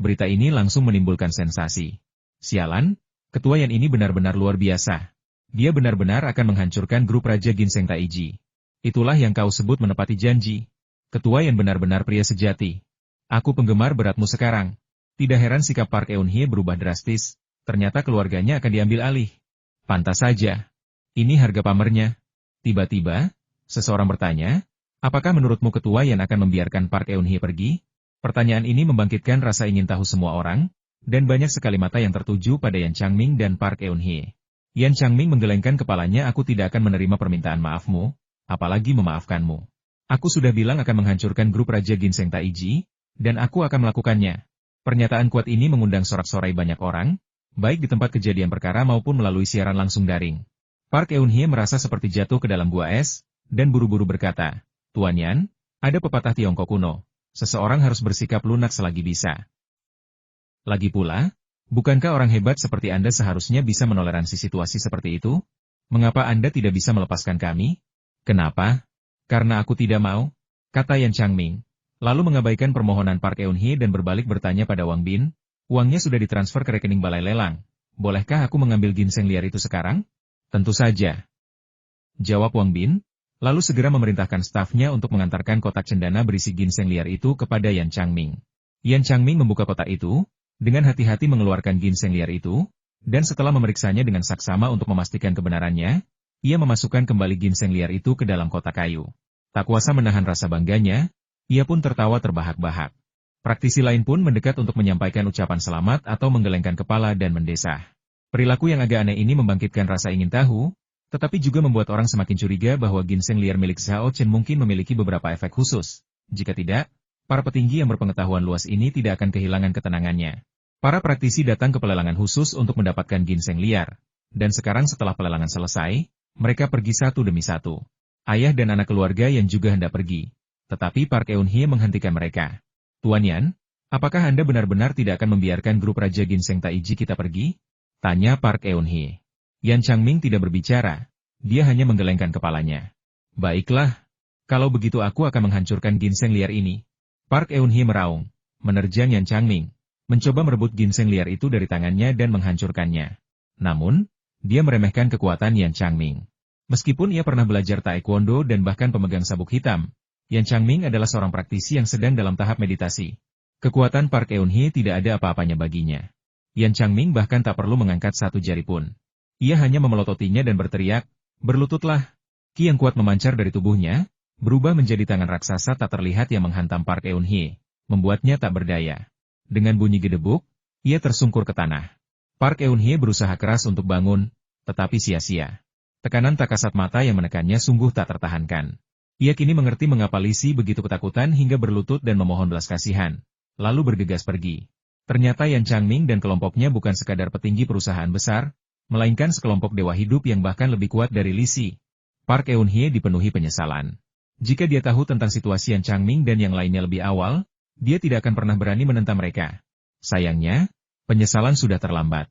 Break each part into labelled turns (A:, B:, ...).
A: Berita ini langsung menimbulkan sensasi. Sialan, ketua Yan ini benar-benar luar biasa. Dia benar-benar akan menghancurkan grup Raja Ginseng Taiji. Itulah yang kau sebut menepati janji. Ketua Yan benar-benar pria sejati. Aku penggemar beratmu sekarang. Tidak heran sikap Park Eun-hye berubah drastis. Ternyata keluarganya akan diambil alih. Pantas saja. Ini harga pamernya. Tiba-tiba, seseorang bertanya, apakah menurutmu ketua Yan akan membiarkan Park Eun-hye pergi? Pertanyaan ini membangkitkan rasa ingin tahu semua orang, dan banyak sekali mata yang tertuju pada Yan Changming dan Park Eun-hye. Yan Changming menggelengkan kepalanya. Aku tidak akan menerima permintaan maafmu, apalagi memaafkanmu. Aku sudah bilang akan menghancurkan grup Raja Ginseng Taiji, dan aku akan melakukannya. Pernyataan kuat ini mengundang sorak-sorai banyak orang, baik di tempat kejadian perkara maupun melalui siaran langsung daring. Park Eun-hye merasa seperti jatuh ke dalam gua es, dan buru-buru berkata, Tuan Yan, ada pepatah Tiongkok kuno. Seseorang harus bersikap lunak selagi bisa. Lagi pula, bukankah orang hebat seperti Anda seharusnya bisa menoleransi situasi seperti itu? Mengapa Anda tidak bisa melepaskan kami? Kenapa? Karena aku tidak mau, kata Yan Changming. Lalu mengabaikan permohonan Park Eun-hye dan berbalik bertanya pada Wang Bin, uangnya sudah ditransfer ke rekening balai lelang. Bolehkah aku mengambil ginseng liar itu sekarang? Tentu saja. Jawab Wang Bin. Lalu segera memerintahkan stafnya untuk mengantarkan kotak cendana berisi ginseng liar itu kepada Yan Changming. Yan Changming membuka kotak itu, dengan hati-hati mengeluarkan ginseng liar itu, dan setelah memeriksanya dengan saksama untuk memastikan kebenarannya, ia memasukkan kembali ginseng liar itu ke dalam kotak kayu. Tak kuasa menahan rasa bangganya, ia pun tertawa terbahak-bahak. Praktisi lain pun mendekat untuk menyampaikan ucapan selamat atau menggelengkan kepala dan mendesah. Perilaku yang agak aneh ini membangkitkan rasa ingin tahu, tetapi juga membuat orang semakin curiga bahwa ginseng liar milik Xiao Chen mungkin memiliki beberapa efek khusus. Jika tidak, para petinggi yang berpengetahuan luas ini tidak akan kehilangan ketenangannya. Para praktisi datang ke pelelangan khusus untuk mendapatkan ginseng liar. Dan sekarang setelah pelelangan selesai, mereka pergi satu demi satu. Ayah dan anak keluarga yang juga hendak pergi. Tetapi Park Eun-hye menghentikan mereka. Tuan Yan, apakah Anda benar-benar tidak akan membiarkan grup Raja Ginseng Taiji kita pergi? Tanya Park Eun-hye. Yan Changming tidak berbicara, dia hanya menggelengkan kepalanya. Baiklah, kalau begitu aku akan menghancurkan ginseng liar ini. Park Eun-hye meraung, menerjang Yan Changming, mencoba merebut ginseng liar itu dari tangannya dan menghancurkannya. Namun, dia meremehkan kekuatan Yan Changming. Meskipun ia pernah belajar taekwondo dan bahkan pemegang sabuk hitam, Yan Changming adalah seorang praktisi yang sedang dalam tahap meditasi. Kekuatan Park Eun-hye tidak ada apa-apanya baginya. Yan Changming bahkan tak perlu mengangkat satu jari pun. Ia hanya memelototinya dan berteriak, berlututlah. Ki yang kuat memancar dari tubuhnya, berubah menjadi tangan raksasa tak terlihat yang menghantam Park Eun-hye, membuatnya tak berdaya. Dengan bunyi gedebuk, ia tersungkur ke tanah. Park Eun-hye berusaha keras untuk bangun, tetapi sia-sia. Tekanan tak kasat mata yang menekannya sungguh tak tertahankan. Ia kini mengerti mengapa Li Si begitu ketakutan hingga berlutut dan memohon belas kasihan, lalu bergegas pergi. Ternyata Yan Changming dan kelompoknya bukan sekadar petinggi perusahaan besar, melainkan sekelompok dewa hidup yang bahkan lebih kuat dari Li Si. Park Eun-hye dipenuhi penyesalan. Jika dia tahu tentang situasi Yan Changming dan yang lainnya lebih awal, dia tidak akan pernah berani menentang mereka. Sayangnya, penyesalan sudah terlambat.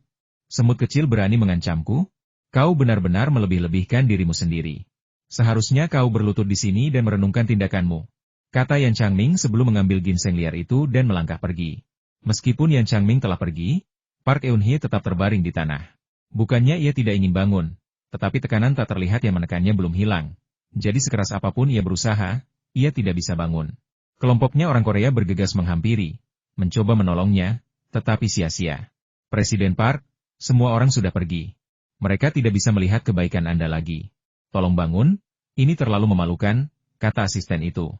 A: Semut kecil berani mengancamku? Kau benar-benar melebih-lebihkan dirimu sendiri. Seharusnya kau berlutut di sini dan merenungkan tindakanmu, kata Yan Changming sebelum mengambil ginseng liar itu dan melangkah pergi. Meskipun Yan Changming telah pergi, Park Eun-hye tetap terbaring di tanah. Bukannya ia tidak ingin bangun, tetapi tekanan tak terlihat yang menekannya belum hilang. Jadi sekeras apapun ia berusaha, ia tidak bisa bangun. Kelompoknya orang Korea bergegas menghampiri, mencoba menolongnya, tetapi sia-sia. Presiden Park, semua orang sudah pergi. Mereka tidak bisa melihat kebaikan Anda lagi. Tolong bangun, ini terlalu memalukan, kata asisten itu.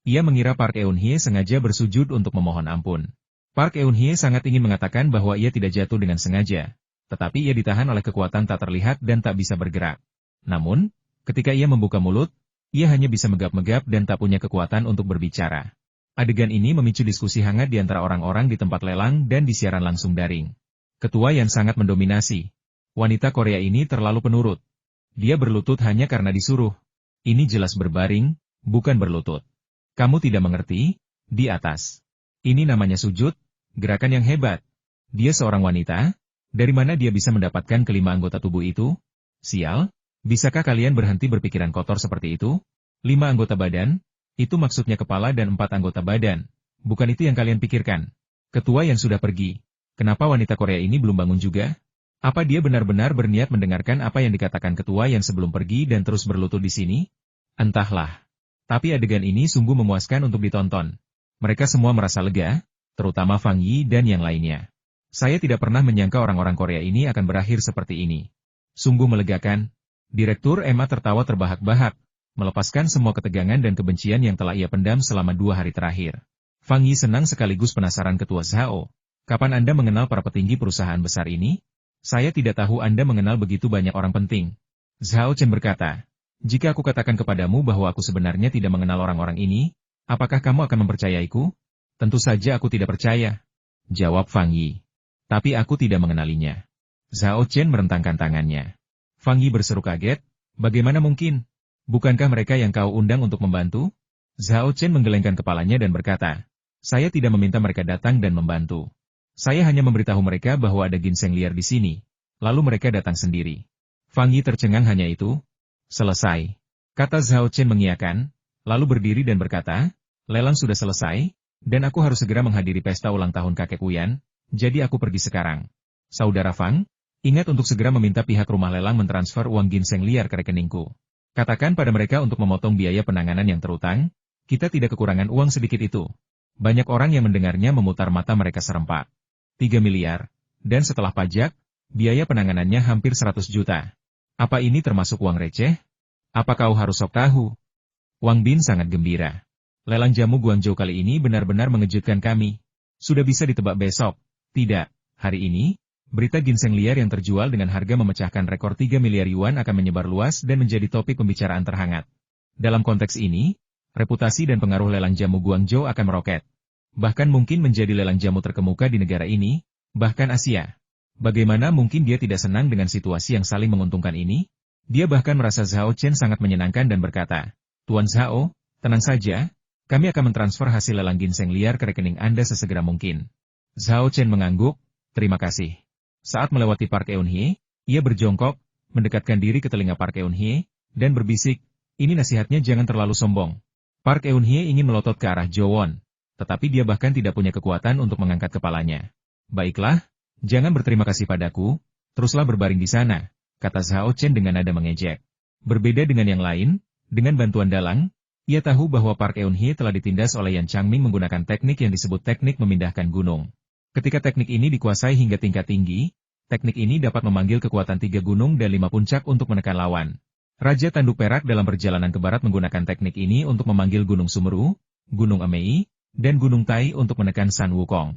A: Ia mengira Park Eun-hye sengaja bersujud untuk memohon ampun. Park Eun-hye sangat ingin mengatakan bahwa ia tidak jatuh dengan sengaja. Tetapi ia ditahan oleh kekuatan tak terlihat dan tak bisa bergerak. Namun, ketika ia membuka mulut, ia hanya bisa megap-megap dan tak punya kekuatan untuk berbicara. Adegan ini memicu diskusi hangat di antara orang-orang di tempat lelang dan di siaran langsung daring. Ketua yang sangat mendominasi. Wanita Korea ini terlalu penurut. Dia berlutut hanya karena disuruh. Ini jelas berbaring, bukan berlutut. Kamu tidak mengerti? Di atas. Ini namanya sujud, gerakan yang hebat. Dia seorang wanita. Dari mana dia bisa mendapatkan kelima anggota tubuh itu? Sial, bisakah kalian berhenti berpikiran kotor seperti itu? 5 anggota badan? Itu maksudnya kepala dan 4 anggota badan. Bukan itu yang kalian pikirkan. Ketua yang sudah pergi. Kenapa wanita Korea ini belum bangun juga? Apa dia benar-benar berniat mendengarkan apa yang dikatakan ketua yang sebelum pergi dan terus berlutut di sini? Entahlah. Tapi adegan ini sungguh memuaskan untuk ditonton. Mereka semua merasa lega, terutama Fang Yi dan yang lainnya. Saya tidak pernah menyangka orang-orang Korea ini akan berakhir seperti ini. Sungguh melegakan. Direktur Emma tertawa terbahak-bahak, melepaskan semua ketegangan dan kebencian yang telah ia pendam selama 2 hari terakhir. Fang Yi senang sekaligus penasaran ketua Zhao. Kapan Anda mengenal para petinggi perusahaan besar ini? Saya tidak tahu Anda mengenal begitu banyak orang penting. Zhao Chen berkata, jika aku katakan kepadamu bahwa aku sebenarnya tidak mengenal orang-orang ini, apakah kamu akan mempercayaiku? Tentu saja aku tidak percaya. Jawab Fang Yi. Tapi aku tidak mengenalinya. Zhao Chen merentangkan tangannya. Fang Yi berseru kaget, bagaimana mungkin? Bukankah mereka yang kau undang untuk membantu? Zhao Chen menggelengkan kepalanya dan berkata, saya tidak meminta mereka datang dan membantu. Saya hanya memberitahu mereka bahwa ada ginseng liar di sini, lalu mereka datang sendiri. Fang Yi tercengang hanya itu. Selesai. Kata Zhao Chen mengiyakan, lalu berdiri dan berkata, lelang sudah selesai, dan aku harus segera menghadiri pesta ulang tahun kakek Uyan, jadi aku pergi sekarang. Saudara Fang, ingat untuk segera meminta pihak rumah lelang mentransfer uang ginseng liar ke rekeningku. Katakan pada mereka untuk memotong biaya penanganan yang terutang, kita tidak kekurangan uang sedikit itu. Banyak orang yang mendengarnya memutar mata mereka serempak. 3 miliar, dan setelah pajak, biaya penanganannya hampir 100 juta. Apa ini termasuk uang receh? Apa kau harus sok tahu? Wang Bin sangat gembira. Lelang jamu Guangzhou kali ini benar-benar mengejutkan kami. Sudah bisa ditebak besok. Tidak, hari ini, berita ginseng liar yang terjual dengan harga memecahkan rekor 3 miliar yuan akan menyebar luas dan menjadi topik pembicaraan terhangat. Dalam konteks ini, reputasi dan pengaruh lelang jamu Guangzhou akan meroket. Bahkan mungkin menjadi lelang jamu terkemuka di negara ini, bahkan Asia. Bagaimana mungkin dia tidak senang dengan situasi yang saling menguntungkan ini? Dia bahkan merasa Zhao Chen sangat menyenangkan dan berkata, Tuan Zhao, tenang saja, kami akan mentransfer hasil lelang ginseng liar ke rekening Anda sesegera mungkin. Zhao Chen mengangguk, terima kasih. Saat melewati Park Eun-hye, ia berjongkok, mendekatkan diri ke telinga Park Eun-hye, dan berbisik, ini nasihatnya jangan terlalu sombong. Park Eun-hye ingin melotot ke arah Jo Won, tetapi dia bahkan tidak punya kekuatan untuk mengangkat kepalanya. Baiklah, jangan berterima kasih padaku, teruslah berbaring di sana, kata Zhao Chen dengan nada mengejek. Berbeda dengan yang lain, dengan bantuan dalang, ia tahu bahwa Park Eun-hye telah ditindas oleh Yan Changming menggunakan teknik yang disebut teknik memindahkan gunung. Ketika teknik ini dikuasai hingga tingkat tinggi, teknik ini dapat memanggil kekuatan 3 gunung dan 5 puncak untuk menekan lawan. Raja Tanduk Perak dalam perjalanan ke barat menggunakan teknik ini untuk memanggil Gunung Sumeru, Gunung Amei, dan Gunung Tai untuk menekan San Wukong.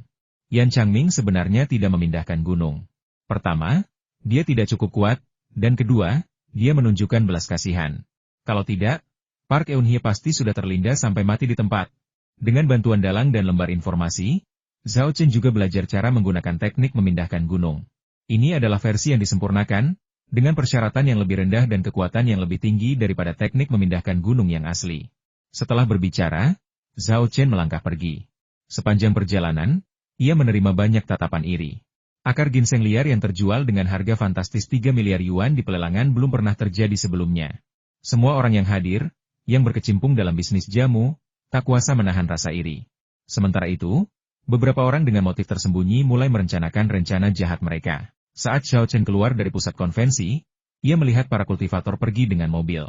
A: Yan Changming sebenarnya tidak memindahkan gunung. Pertama, dia tidak cukup kuat, dan kedua, dia menunjukkan belas kasihan. Kalau tidak, Park Eun-hye pasti sudah terlindas sampai mati di tempat. Dengan bantuan dalang dan lembar informasi, Zhao Chen juga belajar cara menggunakan teknik memindahkan gunung. Ini adalah versi yang disempurnakan, dengan persyaratan yang lebih rendah dan kekuatan yang lebih tinggi daripada teknik memindahkan gunung yang asli. Setelah berbicara, Zhao Chen melangkah pergi. Sepanjang perjalanan, ia menerima banyak tatapan iri. Akar ginseng liar yang terjual dengan harga fantastis 3 miliar yuan di pelelangan belum pernah terjadi sebelumnya. Semua orang yang hadir, yang berkecimpung dalam bisnis jamu, tak kuasa menahan rasa iri. Sementara itu, beberapa orang dengan motif tersembunyi mulai merencanakan rencana jahat mereka. Saat Zhao Chen keluar dari pusat konvensi, ia melihat para kultivator pergi dengan mobil.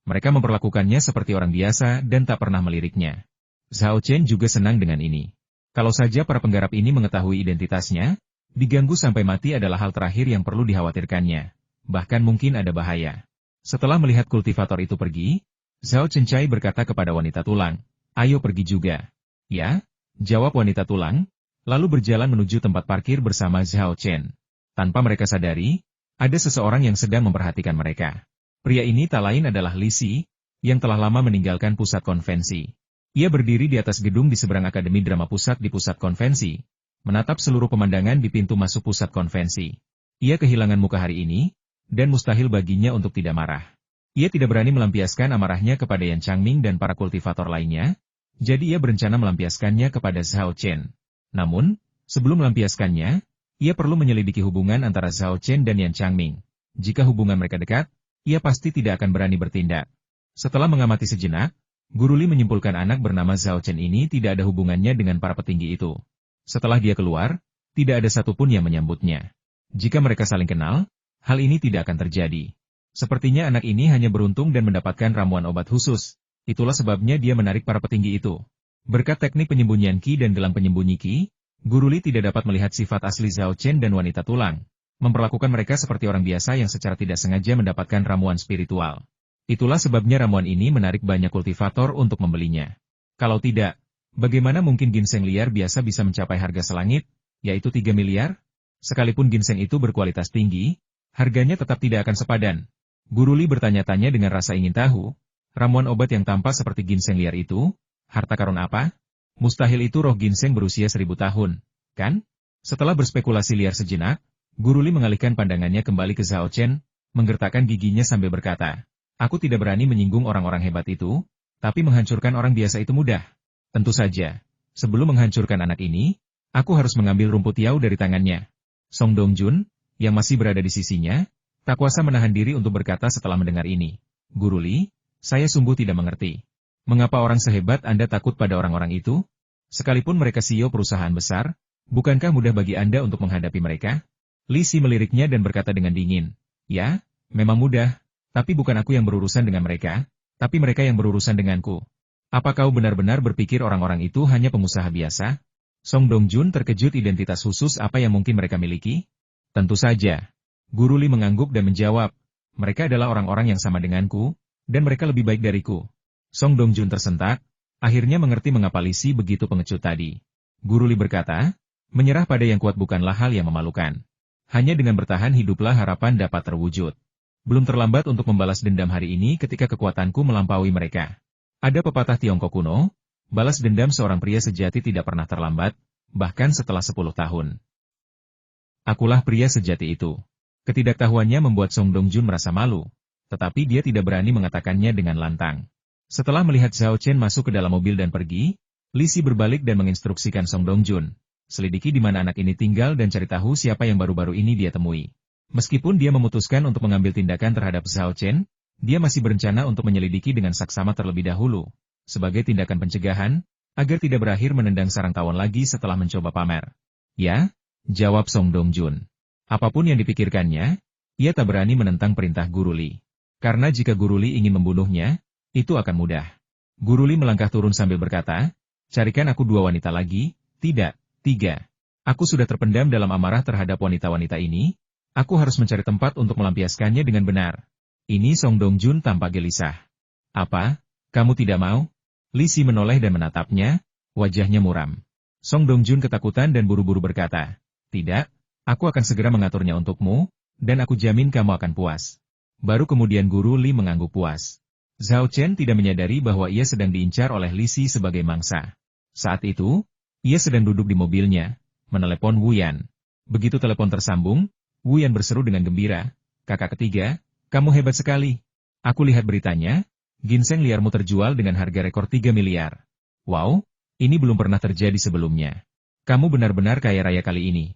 A: Mereka memperlakukannya seperti orang biasa dan tak pernah meliriknya. Zhao Chen juga senang dengan ini. Kalau saja para penggarap ini mengetahui identitasnya, diganggu sampai mati adalah hal terakhir yang perlu dikhawatirkannya. Bahkan mungkin ada bahaya. Setelah melihat kultivator itu pergi, Zhao Chencai berkata kepada wanita tulang, ayo pergi juga. Ya, jawab wanita tulang, lalu berjalan menuju tempat parkir bersama Zhao Chen. Tanpa mereka sadari, ada seseorang yang sedang memperhatikan mereka. Pria ini tak lain adalah Li Si, yang telah lama meninggalkan pusat konvensi. Ia berdiri di atas gedung di seberang Akademi Drama Pusat di pusat konvensi, menatap seluruh pemandangan di pintu masuk pusat konvensi. Ia kehilangan muka hari ini, dan mustahil baginya untuk tidak marah. Ia tidak berani melampiaskan amarahnya kepada Yan Changming dan para kultivator lainnya, jadi ia berencana melampiaskannya kepada Zhao Chen. Namun, sebelum melampiaskannya, ia perlu menyelidiki hubungan antara Zhao Chen dan Yan Changming. Jika hubungan mereka dekat, ia pasti tidak akan berani bertindak. Setelah mengamati sejenak, Guru Li menyimpulkan anak bernama Zhao Chen ini tidak ada hubungannya dengan para petinggi itu. Setelah dia keluar, tidak ada satupun yang menyambutnya. Jika mereka saling kenal, hal ini tidak akan terjadi. Sepertinya anak ini hanya beruntung dan mendapatkan ramuan obat khusus. Itulah sebabnya dia menarik para petinggi itu. Berkat teknik penyembunyian Qi dan gelang penyembunyi Qi, Guru Li tidak dapat melihat sifat asli Zhao Chen dan wanita tulang, memperlakukan mereka seperti orang biasa yang secara tidak sengaja mendapatkan ramuan spiritual. Itulah sebabnya ramuan ini menarik banyak kultivator untuk membelinya. Kalau tidak, bagaimana mungkin ginseng liar biasa bisa mencapai harga selangit, yaitu 3 miliar? Sekalipun ginseng itu berkualitas tinggi, harganya tetap tidak akan sepadan. Guru Li bertanya-tanya dengan rasa ingin tahu, ramuan obat yang tampak seperti ginseng liar itu, harta karun apa? Mustahil itu roh ginseng berusia 1000 tahun, kan? Setelah berspekulasi liar sejenak, Guru Li mengalihkan pandangannya kembali ke Zhao Chen, menggertakkan giginya sambil berkata, aku tidak berani menyinggung orang-orang hebat itu, tapi menghancurkan orang biasa itu mudah. Tentu saja, sebelum menghancurkan anak ini, aku harus mengambil rumput Yao dari tangannya. Song Dongjun, yang masih berada di sisinya, tak kuasa menahan diri untuk berkata setelah mendengar ini. Guru Li, saya sungguh tidak mengerti. Mengapa orang sehebat Anda takut pada orang-orang itu? Sekalipun mereka CEO perusahaan besar, bukankah mudah bagi Anda untuk menghadapi mereka? Li Si meliriknya dan berkata dengan dingin, ya, memang mudah, tapi bukan aku yang berurusan dengan mereka, tapi mereka yang berurusan denganku. Apa kau benar-benar berpikir orang-orang itu hanya pengusaha biasa? Song Dongjun terkejut identitas khusus apa yang mungkin mereka miliki? Tentu saja. Guru Li mengangguk dan menjawab, mereka adalah orang-orang yang sama denganku, dan mereka lebih baik dariku. Song Dongjun tersentak, akhirnya mengerti mengapa Li Si begitu pengecut tadi. Guru Li berkata, menyerah pada yang kuat bukanlah hal yang memalukan. Hanya dengan bertahan hiduplah harapan dapat terwujud. Belum terlambat untuk membalas dendam hari ini ketika kekuatanku melampaui mereka. Ada pepatah Tiongkok kuno, balas dendam seorang pria sejati tidak pernah terlambat, bahkan setelah 10 tahun. Akulah pria sejati itu. Ketidaktahuannya membuat Song Dongjun merasa malu, tetapi dia tidak berani mengatakannya dengan lantang. Setelah melihat Zhao Chen masuk ke dalam mobil dan pergi, Li Si berbalik dan menginstruksikan Song Dongjun, selidiki di mana anak ini tinggal dan cari tahu siapa yang baru-baru ini dia temui. Meskipun dia memutuskan untuk mengambil tindakan terhadap Zhao Chen, dia masih berencana untuk menyelidiki dengan saksama terlebih dahulu, sebagai tindakan pencegahan, agar tidak berakhir menendang sarang tawon lagi setelah mencoba pamer. Ya, jawab Song Dongjun. Apapun yang dipikirkannya, ia tak berani menentang perintah Guru Li. Karena jika Guru Li ingin membunuhnya, itu akan mudah. Guru Li melangkah turun sambil berkata, carikan aku 2 wanita lagi, tidak, 3. Aku sudah terpendam dalam amarah terhadap wanita-wanita ini, aku harus mencari tempat untuk melampiaskannya dengan benar. Ini Song Dongjun tampak gelisah. Apa? Kamu tidak mau? Li Si menoleh dan menatapnya, wajahnya muram. Song Dongjun ketakutan dan buru-buru berkata, tidak, aku akan segera mengaturnya untukmu, dan aku jamin kamu akan puas. Baru kemudian Guru Li mengangguk puas. Zhao Chen tidak menyadari bahwa ia sedang diincar oleh Li Si sebagai mangsa. Saat itu, ia sedang duduk di mobilnya, menelepon Wu Yan. Begitu telepon tersambung, Wu Yan berseru dengan gembira, kakak ketiga, kamu hebat sekali. Aku lihat beritanya, ginseng liarmu terjual dengan harga rekor 3 miliar. Wow, ini belum pernah terjadi sebelumnya. Kamu benar-benar kaya raya kali ini.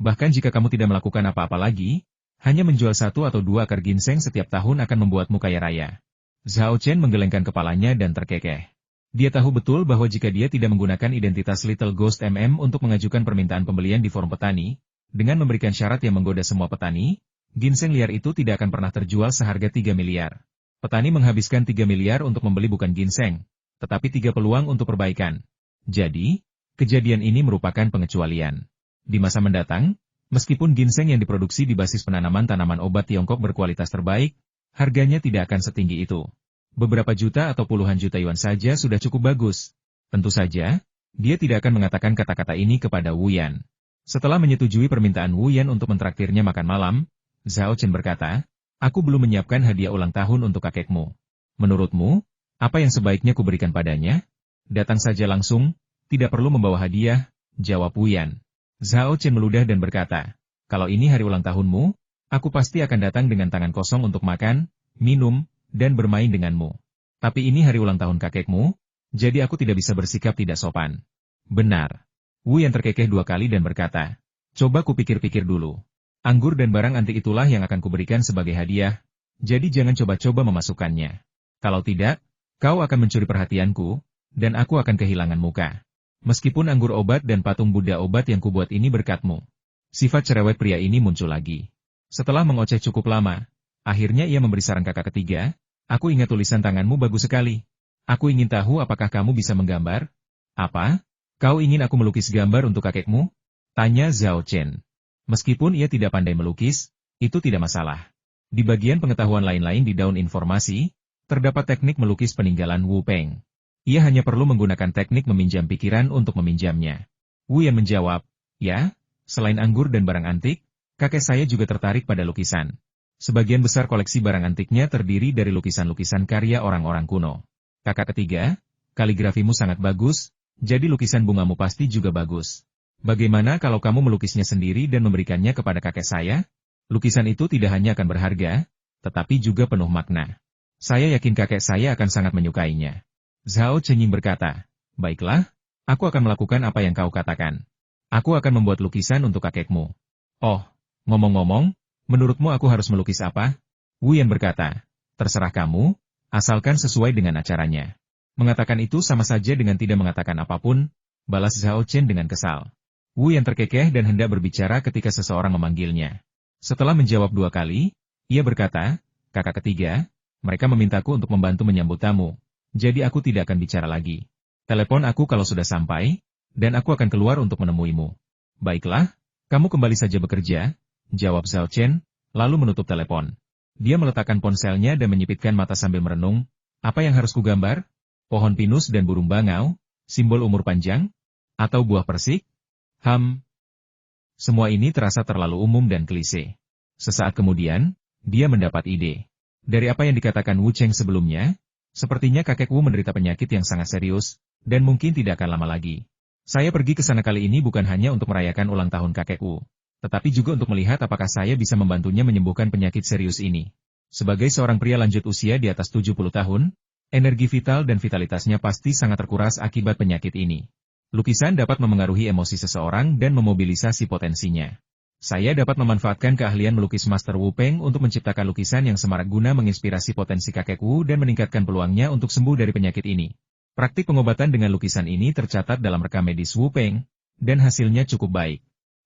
A: Bahkan jika kamu tidak melakukan apa-apa lagi, hanya menjual 1 atau 2 akar ginseng setiap tahun akan membuatmu kaya raya. Zhao Chen menggelengkan kepalanya dan terkekeh. Dia tahu betul bahwa jika dia tidak menggunakan identitas Little Ghost untuk mengajukan permintaan pembelian di forum petani, dengan memberikan syarat yang menggoda semua petani, ginseng liar itu tidak akan pernah terjual seharga 3 miliar. Petani menghabiskan 3 miliar untuk membeli bukan ginseng, tetapi 3 peluang untuk perbaikan. Jadi, kejadian ini merupakan pengecualian. Di masa mendatang, meskipun ginseng yang diproduksi di basis penanaman tanaman obat Tiongkok berkualitas terbaik, harganya tidak akan setinggi itu. Beberapa juta atau puluhan juta yuan saja sudah cukup bagus. Tentu saja, dia tidak akan mengatakan kata-kata ini kepada Wu Yan. Setelah menyetujui permintaan Wu Yan untuk mentraktirnya makan malam, Zhao Chen berkata, aku belum menyiapkan hadiah ulang tahun untuk kakekmu. Menurutmu, apa yang sebaiknya kuberikan padanya? Datang saja langsung, tidak perlu membawa hadiah, jawab Wu Yan. Zhao Chen meludah dan berkata, kalau ini hari ulang tahunmu, aku pasti akan datang dengan tangan kosong untuk makan, minum, dan bermain denganmu. Tapi ini hari ulang tahun kakekmu, jadi aku tidak bisa bersikap tidak sopan. Benar. Wu Yan terkekeh 2 kali dan berkata, coba kupikir-pikir dulu. Anggur dan barang antik itulah yang akan kuberikan sebagai hadiah, jadi jangan coba-coba memasukkannya. Kalau tidak, kau akan mencuri perhatianku, dan aku akan kehilangan muka. Meskipun anggur obat dan patung Buddha obat yang kubuat ini berkatmu. Sifat cerewet pria ini muncul lagi. Setelah mengoceh cukup lama, akhirnya ia memberi saran kakak ketiga, aku ingat tulisan tanganmu bagus sekali. Aku ingin tahu apakah kamu bisa menggambar? Apa? Kau ingin aku melukis gambar untuk kakekmu? Tanya Zhao Chen. Meskipun ia tidak pandai melukis, itu tidak masalah. Di bagian pengetahuan lain-lain di daun informasi, terdapat teknik melukis peninggalan Wu Peng. Ia hanya perlu menggunakan teknik meminjam pikiran untuk meminjamnya. Wu Yan menjawab, ya, selain anggur dan barang antik, kakek saya juga tertarik pada lukisan. Sebagian besar koleksi barang antiknya terdiri dari lukisan-lukisan karya orang-orang kuno. Kakak ketiga, kaligrafimu sangat bagus, jadi lukisan bungamu pasti juga bagus. Bagaimana kalau kamu melukisnya sendiri dan memberikannya kepada kakek saya? Lukisan itu tidak hanya akan berharga, tetapi juga penuh makna. Saya yakin kakek saya akan sangat menyukainya. Zhao Chenying berkata, baiklah, aku akan melakukan apa yang kau katakan. Aku akan membuat lukisan untuk kakekmu. Oh, ngomong-ngomong, menurutmu aku harus melukis apa? Wu Yan berkata, terserah kamu, asalkan sesuai dengan acaranya. Mengatakan itu sama saja dengan tidak mengatakan apapun, balas Zhao Chen dengan kesal. Wu Yan terkekeh dan hendak berbicara ketika seseorang memanggilnya. Setelah menjawab 2 kali, ia berkata, kakak ketiga, mereka memintaku untuk membantu menyambut tamu. Jadi aku tidak akan bicara lagi. Telepon aku kalau sudah sampai, dan aku akan keluar untuk menemuimu. Baiklah, kamu kembali saja bekerja, jawab Zhao Chen, lalu menutup telepon. Dia meletakkan ponselnya dan menyipitkan mata sambil merenung, apa yang harus kugambar? Pohon pinus dan burung bangau, simbol umur panjang? Atau buah persik? Semua ini terasa terlalu umum dan klise. Sesaat kemudian, dia mendapat ide. Dari apa yang dikatakan Wu Cheng sebelumnya, sepertinya kakek Wu menderita penyakit yang sangat serius, dan mungkin tidak akan lama lagi. Saya pergi ke sana kali ini bukan hanya untuk merayakan ulang tahun kakek Wu, tetapi juga untuk melihat apakah saya bisa membantunya menyembuhkan penyakit serius ini. Sebagai seorang pria lanjut usia di atas 70 tahun, energi vital dan vitalitasnya pasti sangat terkuras akibat penyakit ini. Lukisan dapat memengaruhi emosi seseorang dan memobilisasi potensinya. Saya dapat memanfaatkan keahlian melukis Master Wu Peng untuk menciptakan lukisan yang semarak guna menginspirasi potensi kakek Wu dan meningkatkan peluangnya untuk sembuh dari penyakit ini. Praktik pengobatan dengan lukisan ini tercatat dalam rekam medis Wu Peng, dan hasilnya cukup baik.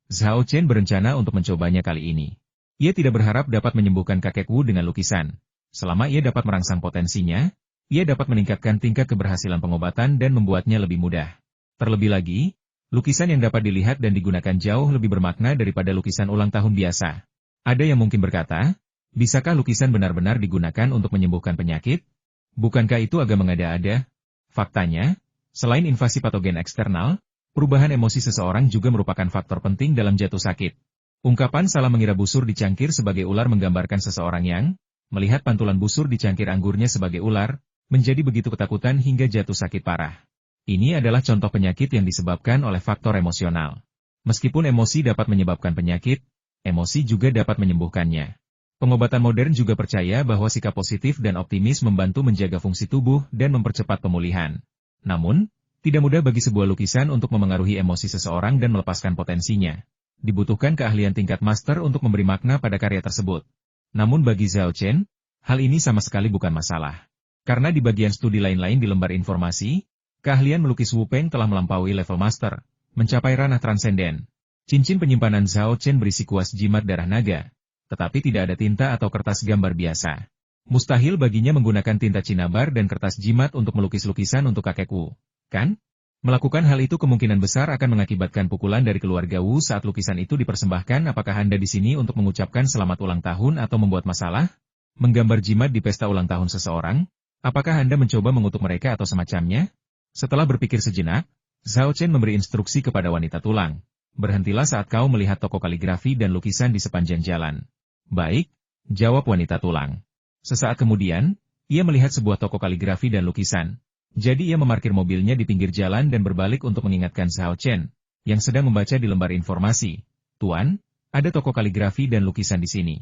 A: Zhao Chen berencana untuk mencobanya kali ini. Ia tidak berharap dapat menyembuhkan kakek Wu dengan lukisan. Selama ia dapat merangsang potensinya, ia dapat meningkatkan tingkat keberhasilan pengobatan dan membuatnya lebih mudah. Terlebih lagi, lukisan yang dapat dilihat dan digunakan jauh lebih bermakna daripada lukisan ulang tahun biasa. Ada yang mungkin berkata, bisakah lukisan benar-benar digunakan untuk menyembuhkan penyakit? Bukankah itu agak mengada-ada? Faktanya, selain invasi patogen eksternal, perubahan emosi seseorang juga merupakan faktor penting dalam jatuh sakit. Ungkapan salah mengira busur di cangkir sebagai ular menggambarkan seseorang yang, melihat pantulan busur di cangkir anggurnya sebagai ular, menjadi begitu ketakutan hingga jatuh sakit parah. Ini adalah contoh penyakit yang disebabkan oleh faktor emosional. Meskipun emosi dapat menyebabkan penyakit, emosi juga dapat menyembuhkannya. Pengobatan modern juga percaya bahwa sikap positif dan optimis membantu menjaga fungsi tubuh dan mempercepat pemulihan. Namun, tidak mudah bagi sebuah lukisan untuk memengaruhi emosi seseorang dan melepaskan potensinya. Dibutuhkan keahlian tingkat master untuk memberi makna pada karya tersebut. Namun bagi Zhao Chen, hal ini sama sekali bukan masalah. Karena di bagian studi lain-lain di lembar informasi, keahlian melukis Wu Peng telah melampaui level master, mencapai ranah transenden. Cincin penyimpanan Zhao Chen berisi kuas jimat darah naga, tetapi tidak ada tinta atau kertas gambar biasa. Mustahil baginya menggunakan tinta cinabar dan kertas jimat untuk melukis lukisan untuk kakek Wu, kan? Melakukan hal itu kemungkinan besar akan mengakibatkan pukulan dari keluarga Wu saat lukisan itu dipersembahkan. Apakah Anda di sini untuk mengucapkan selamat ulang tahun atau membuat masalah? Menggambar jimat di pesta ulang tahun seseorang? Apakah Anda mencoba mengutuk mereka atau semacamnya? Setelah berpikir sejenak, Zhao Chen memberi instruksi kepada wanita tulang. Berhentilah saat kau melihat toko kaligrafi dan lukisan di sepanjang jalan. Baik, jawab wanita tulang. Sesaat kemudian, ia melihat sebuah toko kaligrafi dan lukisan. Jadi ia memarkir mobilnya di pinggir jalan dan berbalik untuk mengingatkan Zhao Chen, yang sedang membaca di lembar informasi. Tuan, ada toko kaligrafi dan lukisan di sini.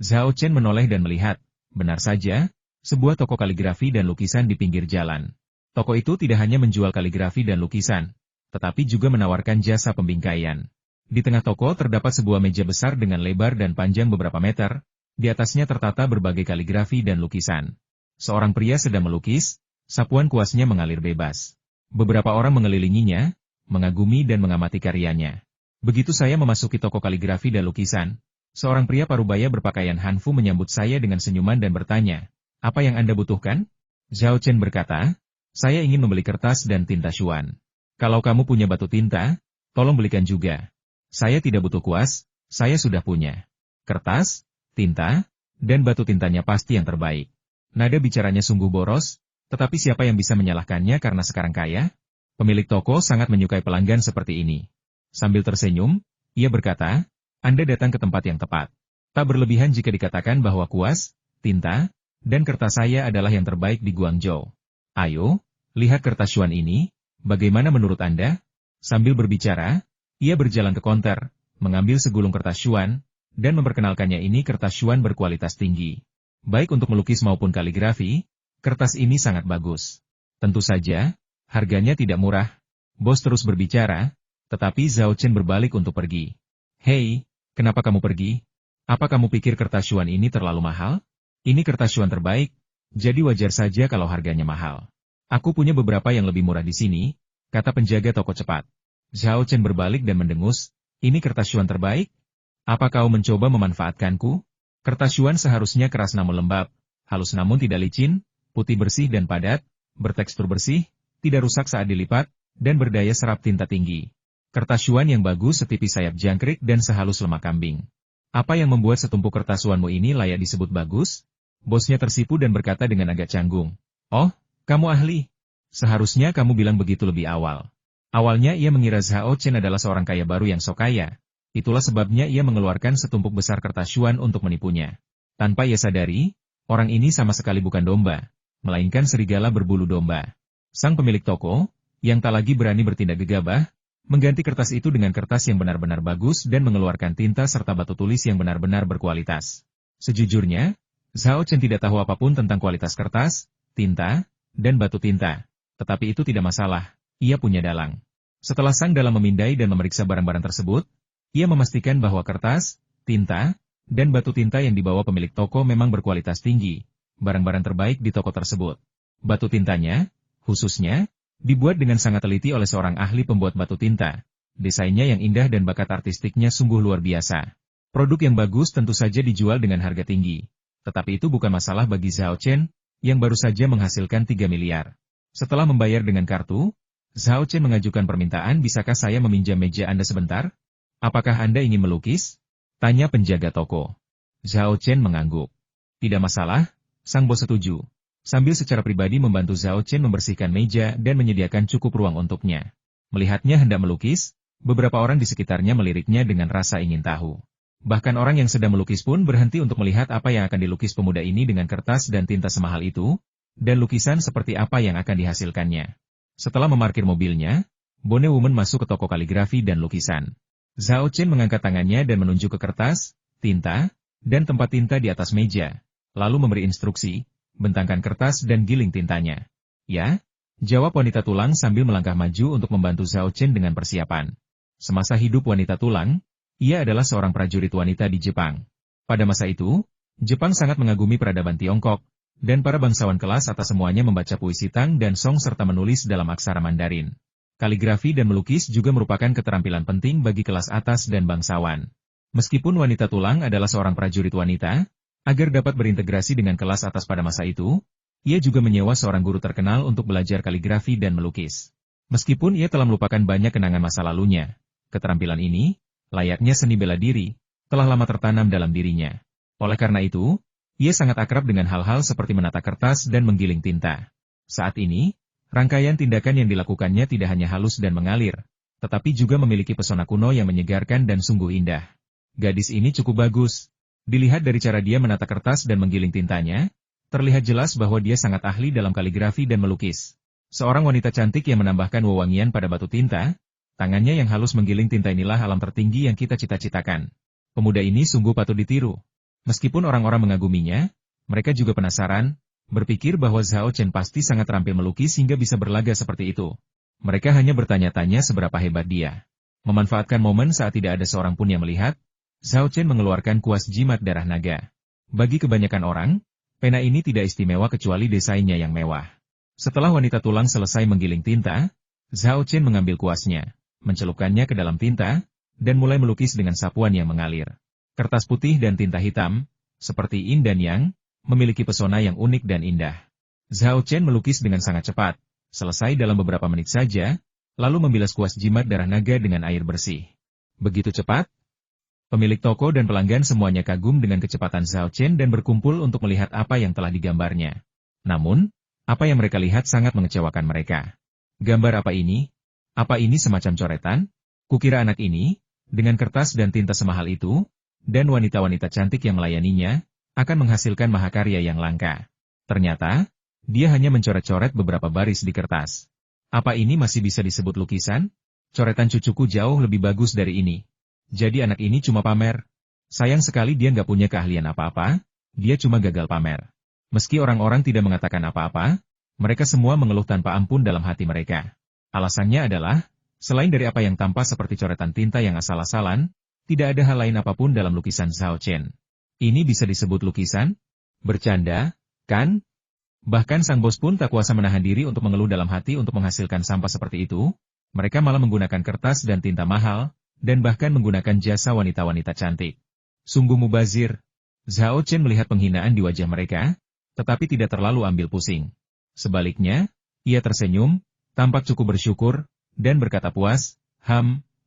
A: Zhao Chen menoleh dan melihat, benar saja, sebuah toko kaligrafi dan lukisan di pinggir jalan. Toko itu tidak hanya menjual kaligrafi dan lukisan, tetapi juga menawarkan jasa pembingkaian. Di tengah toko terdapat sebuah meja besar dengan lebar dan panjang beberapa meter, di atasnya tertata berbagai kaligrafi dan lukisan. Seorang pria sedang melukis, sapuan kuasnya mengalir bebas. Beberapa orang mengelilinginya, mengagumi dan mengamati karyanya. Begitu saya memasuki toko kaligrafi dan lukisan, seorang pria parubaya berpakaian Hanfu menyambut saya dengan senyuman dan bertanya, "Apa yang Anda butuhkan?" Zhao Chen berkata, "Saya ingin membeli kertas dan tinta Xuan. Kalau kamu punya batu tinta, tolong belikan juga. Saya tidak butuh kuas, saya sudah punya. Kertas, tinta, dan batu tintanya pasti yang terbaik." Nada bicaranya sungguh boros, tetapi siapa yang bisa menyalahkannya karena sekarang kaya? Pemilik toko sangat menyukai pelanggan seperti ini. Sambil tersenyum, ia berkata, "Anda datang ke tempat yang tepat. Tak berlebihan jika dikatakan bahwa kuas, tinta, dan kertas saya adalah yang terbaik di Guangzhou. Ayo, lihat kertas Xuan ini, bagaimana menurut Anda?" Sambil berbicara, ia berjalan ke konter, mengambil segulung kertas Xuan, dan memperkenalkannya. Ini kertas Xuan berkualitas tinggi. Baik untuk melukis maupun kaligrafi, kertas ini sangat bagus. Tentu saja, harganya tidak murah. Bos terus berbicara, tetapi Zhao Chen berbalik untuk pergi. "Hei, kenapa kamu pergi? Apa kamu pikir kertas Xuan ini terlalu mahal? Ini kertas Xuan terbaik, jadi wajar saja kalau harganya mahal. Aku punya beberapa yang lebih murah di sini," kata penjaga toko cepat. Zhao Chen berbalik dan mendengus, "Ini kertas Xuan terbaik? Apa kau mencoba memanfaatkanku? Kertas Xuan seharusnya keras namun lembab, halus namun tidak licin, putih bersih dan padat, bertekstur bersih, tidak rusak saat dilipat, dan berdaya serap tinta tinggi. Kertas Xuan yang bagus setipis sayap jangkrik dan sehalus lemak kambing. Apa yang membuat setumpuk kertas Xuanmu ini layak disebut bagus?" Bosnya tersipu dan berkata dengan agak canggung, "Oh, kamu ahli. Seharusnya kamu bilang begitu lebih awal." Awalnya ia mengira Zhao Chen adalah seorang kaya baru yang sok kaya. Itulah sebabnya ia mengeluarkan setumpuk besar kertas Xuan untuk menipunya. Tanpa ia sadari, orang ini sama sekali bukan domba, melainkan serigala berbulu domba. Sang pemilik toko, yang tak lagi berani bertindak gegabah, mengganti kertas itu dengan kertas yang benar-benar bagus dan mengeluarkan tinta serta batu tulis yang benar-benar berkualitas. Sejujurnya, Zhao Chen tidak tahu apapun tentang kualitas kertas, tinta, dan batu tinta. Tetapi itu tidak masalah, ia punya dalang. Setelah sang dalang memindai dan memeriksa barang-barang tersebut, ia memastikan bahwa kertas, tinta, dan batu tinta yang dibawa pemilik toko memang berkualitas tinggi, barang-barang terbaik di toko tersebut. Batu tintanya, khususnya, dibuat dengan sangat teliti oleh seorang ahli pembuat batu tinta. Desainnya yang indah dan bakat artistiknya sungguh luar biasa. Produk yang bagus tentu saja dijual dengan harga tinggi. Tetapi itu bukan masalah bagi Zhao Chen, yang baru saja menghasilkan 3 miliar. Setelah membayar dengan kartu, Zhao Chen mengajukan permintaan, "Bisakah saya meminjam meja Anda sebentar? Apakah Anda ingin melukis?" tanya penjaga toko. Zhao Chen mengangguk. "Tidak masalah," sang bos setuju. Sambil secara pribadi membantu Zhao Chen membersihkan meja dan menyediakan cukup ruang untuknya. Melihatnya hendak melukis, beberapa orang di sekitarnya meliriknya dengan rasa ingin tahu. Bahkan orang yang sedang melukis pun berhenti untuk melihat apa yang akan dilukis pemuda ini dengan kertas dan tinta semahal itu, dan lukisan seperti apa yang akan dihasilkannya. Setelah memarkir mobilnya, Bonnie Woman masuk ke toko kaligrafi dan lukisan. Zhao Chen mengangkat tangannya dan menunjuk ke kertas, tinta, dan tempat tinta di atas meja, lalu memberi instruksi, "Bentangkan kertas dan giling tintanya." "Ya," jawab wanita tulang sambil melangkah maju untuk membantu Zhao Chen dengan persiapan. Semasa hidup wanita tulang, ia adalah seorang prajurit wanita di Jepang. Pada masa itu, Jepang sangat mengagumi peradaban Tiongkok, dan para bangsawan kelas atas semuanya membaca puisi Tang dan Song serta menulis dalam aksara Mandarin. Kaligrafi dan melukis juga merupakan keterampilan penting bagi kelas atas dan bangsawan. Meskipun wanita tulang adalah seorang prajurit wanita, agar dapat berintegrasi dengan kelas atas pada masa itu, ia juga menyewa seorang guru terkenal untuk belajar kaligrafi dan melukis. Meskipun ia telah melupakan banyak kenangan masa lalunya, keterampilan ini, layaknya seni bela diri, telah lama tertanam dalam dirinya. Oleh karena itu, ia sangat akrab dengan hal-hal seperti menata kertas dan menggiling tinta. Saat ini, rangkaian tindakan yang dilakukannya tidak hanya halus dan mengalir, tetapi juga memiliki pesona kuno yang menyegarkan dan sungguh indah. Gadis ini cukup bagus. Dilihat dari cara dia menata kertas dan menggiling tintanya, terlihat jelas bahwa dia sangat ahli dalam kaligrafi dan melukis. Seorang wanita cantik yang menambahkan wewangian pada batu tinta, tangannya yang halus menggiling tinta inilah alam tertinggi yang kita cita-citakan. Pemuda ini sungguh patut ditiru. Meskipun orang-orang mengaguminya, mereka juga penasaran, berpikir bahwa Zhao Chen pasti sangat terampil melukis hingga bisa berlaga seperti itu. Mereka hanya bertanya-tanya seberapa hebat dia. Memanfaatkan momen saat tidak ada seorang pun yang melihat, Zhao Chen mengeluarkan kuas jimat darah naga. Bagi kebanyakan orang, pena ini tidak istimewa kecuali desainnya yang mewah. Setelah wanita tulang selesai menggiling tinta, Zhao Chen mengambil kuasnya, mencelupkannya ke dalam tinta, dan mulai melukis dengan sapuan yang mengalir. Kertas putih dan tinta hitam, seperti yin dan yang, memiliki pesona yang unik dan indah. Zhao Chen melukis dengan sangat cepat, selesai dalam beberapa menit saja, lalu membilas kuas jimat darah naga dengan air bersih. Begitu cepat? Pemilik toko dan pelanggan semuanya kagum dengan kecepatan Zhao Chen dan berkumpul untuk melihat apa yang telah digambarnya. Namun, apa yang mereka lihat sangat mengecewakan mereka. Gambar apa ini? Apa ini semacam coretan? Kukira anak ini, dengan kertas dan tinta semahal itu, dan wanita-wanita cantik yang melayaninya, akan menghasilkan mahakarya yang langka. Ternyata, dia hanya mencoret-coret beberapa baris di kertas. Apa ini masih bisa disebut lukisan? Coretan cucuku jauh lebih bagus dari ini. Jadi anak ini cuma pamer. Sayang sekali dia nggak punya keahlian apa-apa, dia cuma gagal pamer. Meski orang-orang tidak mengatakan apa-apa, mereka semua mengeluh tanpa ampun dalam hati mereka. Alasannya adalah, selain dari apa yang tampak seperti coretan tinta yang asal-asalan, tidak ada hal lain apapun dalam lukisan Zhao Chen. Ini bisa disebut lukisan? Bercanda, kan? Bahkan sang bos pun tak kuasa menahan diri untuk mengeluh dalam hati untuk menghasilkan sampah seperti itu. Mereka malah menggunakan kertas dan tinta mahal, dan bahkan menggunakan jasa wanita-wanita cantik. Sungguh mubazir. Zhao Chen melihat penghinaan di wajah mereka, tetapi tidak terlalu ambil pusing. Sebaliknya, ia tersenyum, tampak cukup bersyukur, dan berkata puas,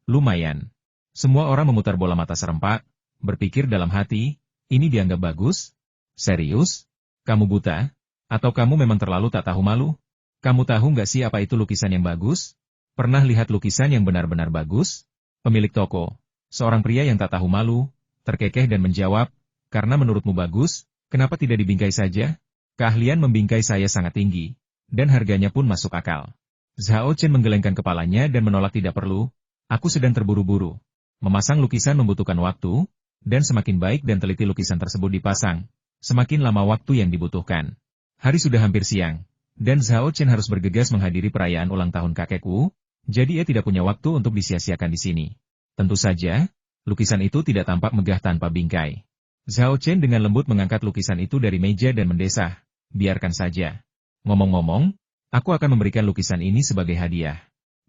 A: lumayan. Semua orang memutar bola mata serempak, berpikir dalam hati, ini dianggap bagus? Serius? Kamu buta? Atau kamu memang terlalu tak tahu malu? Kamu tahu nggak sih apa itu lukisan yang bagus? Pernah lihat lukisan yang benar-benar bagus? Pemilik toko, seorang pria yang tak tahu malu, terkekeh dan menjawab, karena menurutmu bagus, kenapa tidak dibingkai saja? Keahlian membingkai saya sangat tinggi, dan harganya pun masuk akal. Zhao Chen menggelengkan kepalanya dan menolak tidak perlu, aku sedang terburu-buru. Memasang lukisan membutuhkan waktu, dan semakin baik dan teliti lukisan tersebut dipasang, semakin lama waktu yang dibutuhkan. Hari sudah hampir siang, dan Zhao Chen harus bergegas menghadiri perayaan ulang tahun kakekku, jadi ia tidak punya waktu untuk disia-siakan di sini. Tentu saja, lukisan itu tidak tampak megah tanpa bingkai. Zhao Chen dengan lembut mengangkat lukisan itu dari meja dan mendesah. Biarkan saja. Ngomong-ngomong, aku akan memberikan lukisan ini sebagai hadiah.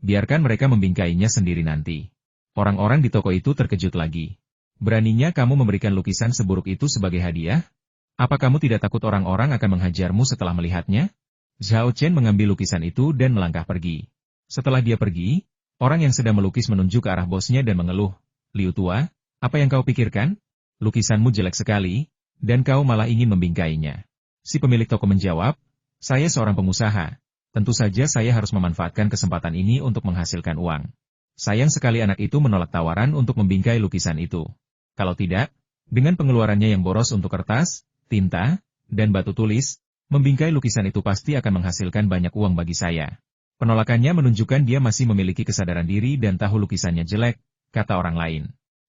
A: Biarkan mereka membingkainya sendiri nanti. Orang-orang di toko itu terkejut lagi. Beraninya kamu memberikan lukisan seburuk itu sebagai hadiah? Apa kamu tidak takut orang-orang akan menghajarmu setelah melihatnya? Zhao Chen mengambil lukisan itu dan melangkah pergi. Setelah dia pergi, orang yang sedang melukis menunjuk ke arah bosnya dan mengeluh. Liu Tua, apa yang kau pikirkan? Lukisanmu jelek sekali, dan kau malah ingin membingkainya. Si pemilik toko menjawab, saya seorang pengusaha. Tentu saja saya harus memanfaatkan kesempatan ini untuk menghasilkan uang. Sayang sekali anak itu menolak tawaran untuk membingkai lukisan itu. Kalau tidak, dengan pengeluarannya yang boros untuk kertas, tinta, dan batu tulis, membingkai lukisan itu pasti akan menghasilkan banyak uang bagi saya. Penolakannya menunjukkan dia masih memiliki kesadaran diri dan tahu lukisannya jelek, kata orang lain.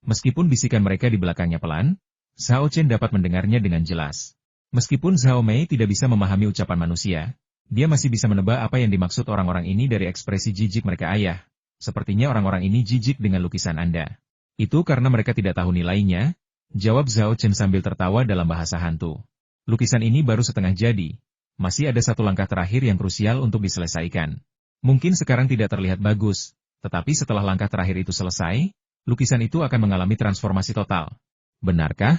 A: Meskipun bisikan mereka di belakangnya pelan, Zhao Chen dapat mendengarnya dengan jelas. Meskipun Zhao Mei tidak bisa memahami ucapan manusia, dia masih bisa menebak apa yang dimaksud orang-orang ini dari ekspresi jijik mereka. Ayah, sepertinya orang-orang ini jijik dengan lukisan Anda. Itu karena mereka tidak tahu nilainya, jawab Zhao Chen sambil tertawa dalam bahasa hantu. Lukisan ini baru setengah jadi, masih ada satu langkah terakhir yang krusial untuk diselesaikan. Mungkin sekarang tidak terlihat bagus, tetapi setelah langkah terakhir itu selesai, lukisan itu akan mengalami transformasi total. Benarkah?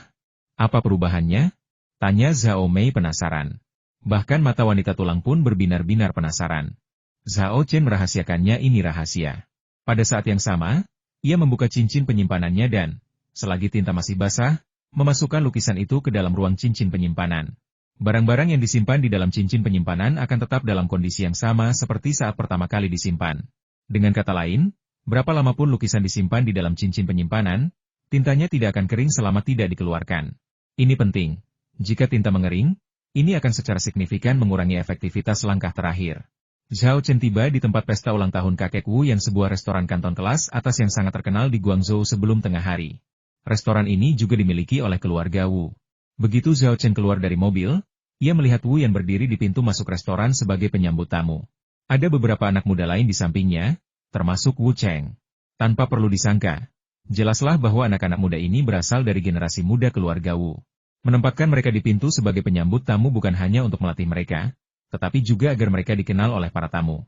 A: Apa perubahannya? Tanya Zhao Mei penasaran. Bahkan mata wanita tulang pun berbinar-binar penasaran. Zhao Chen merahasiakannya, ini rahasia. Pada saat yang sama, ia membuka cincin penyimpanannya dan, selagi tinta masih basah, memasukkan lukisan itu ke dalam ruang cincin penyimpanan. Barang-barang yang disimpan di dalam cincin penyimpanan akan tetap dalam kondisi yang sama seperti saat pertama kali disimpan. Dengan kata lain, berapa lama pun lukisan disimpan di dalam cincin penyimpanan, tintanya tidak akan kering selama tidak dikeluarkan. Ini penting. Jika tinta mengering, ini akan secara signifikan mengurangi efektivitas langkah terakhir. Zhao Chen tiba di tempat pesta ulang tahun kakek Wu yang sebuah restoran kanton kelas atas yang sangat terkenal di Guangzhou sebelum tengah hari. Restoran ini juga dimiliki oleh keluarga Wu. Begitu Zhao Chen keluar dari mobil, ia melihat Wu yang berdiri di pintu masuk restoran sebagai penyambut tamu. Ada beberapa anak muda lain di sampingnya, termasuk Wu Cheng. Tanpa perlu disangka, jelaslah bahwa anak-anak muda ini berasal dari generasi muda keluarga Wu. Menempatkan mereka di pintu sebagai penyambut tamu bukan hanya untuk melatih mereka, tetapi juga agar mereka dikenal oleh para tamu.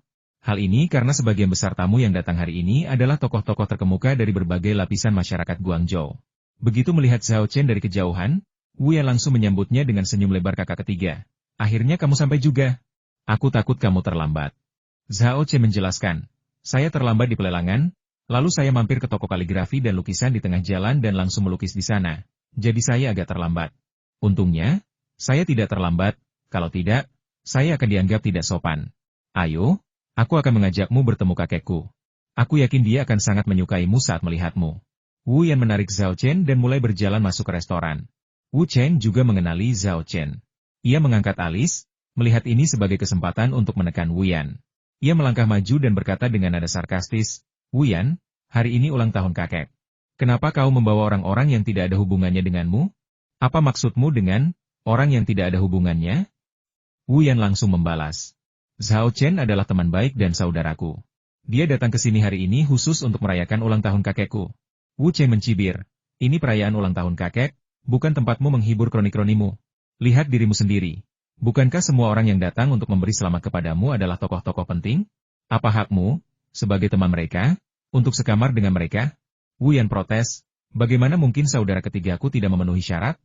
A: Hal ini karena sebagian besar tamu yang datang hari ini adalah tokoh-tokoh terkemuka dari berbagai lapisan masyarakat Guangzhou. Begitu melihat Zhao Chen dari kejauhan, Wu Yan langsung menyambutnya dengan senyum lebar kakak ketiga. Akhirnya kamu sampai juga. Aku takut kamu terlambat. Zhao Chen menjelaskan. Saya terlambat di pelelangan, lalu saya mampir ke toko kaligrafi dan lukisan di tengah jalan dan langsung melukis di sana. Jadi saya agak terlambat. Untungnya, saya tidak terlambat, kalau tidak, saya akan dianggap tidak sopan. Ayo, aku akan mengajakmu bertemu kakekku. Aku yakin dia akan sangat menyukaimu saat melihatmu. Wu Yan menarik Zhao Chen dan mulai berjalan masuk ke restoran. Wu Chen juga mengenali Zhao Chen. Ia mengangkat alis, melihat ini sebagai kesempatan untuk menekan Wu Yan. Ia melangkah maju dan berkata dengan nada sarkastis, Wu Yan, hari ini ulang tahun kakek. Kenapa kau membawa orang-orang yang tidak ada hubungannya denganmu? Apa maksudmu dengan orang yang tidak ada hubungannya? Wu Yan langsung membalas. Zhao Chen adalah teman baik dan saudaraku. Dia datang ke sini hari ini khusus untuk merayakan ulang tahun kakekku. Wu Chen mencibir. Ini perayaan ulang tahun kakek, bukan tempatmu menghibur kroni-kronimu. Lihat dirimu sendiri. Bukankah semua orang yang datang untuk memberi selamat kepadamu adalah tokoh-tokoh penting? Apa hakmu, sebagai teman mereka, untuk sekamar dengan mereka? Wu Yan protes. Bagaimana mungkin saudara ketigaku tidak memenuhi syarat?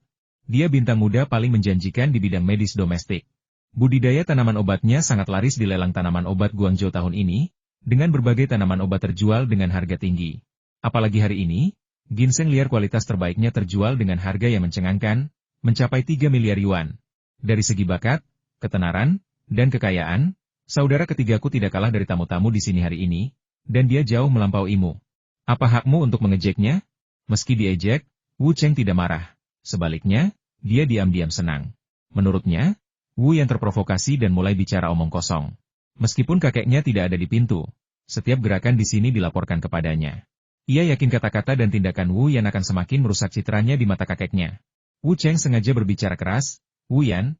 A: Dia bintang muda paling menjanjikan di bidang medis domestik. Budidaya tanaman obatnya sangat laris di lelang tanaman obat Guangzhou tahun ini, dengan berbagai tanaman obat terjual dengan harga tinggi. Apalagi hari ini, ginseng liar kualitas terbaiknya terjual dengan harga yang mencengangkan, mencapai 3 miliar yuan. Dari segi bakat, ketenaran, dan kekayaan, saudara ketigaku tidak kalah dari tamu-tamu di sini hari ini, dan dia jauh melampauimu. Apa hakmu untuk mengejeknya? Meski diejek, Wu Cheng tidak marah. Sebaliknya, dia diam-diam senang. Menurutnya, Wu yang terprovokasi dan mulai bicara omong kosong. Meskipun kakeknya tidak ada di pintu, setiap gerakan di sini dilaporkan kepadanya. Ia yakin kata-kata dan tindakan Wu Yan akan semakin merusak citranya di mata kakeknya. Wu Cheng sengaja berbicara keras, Wu Yan,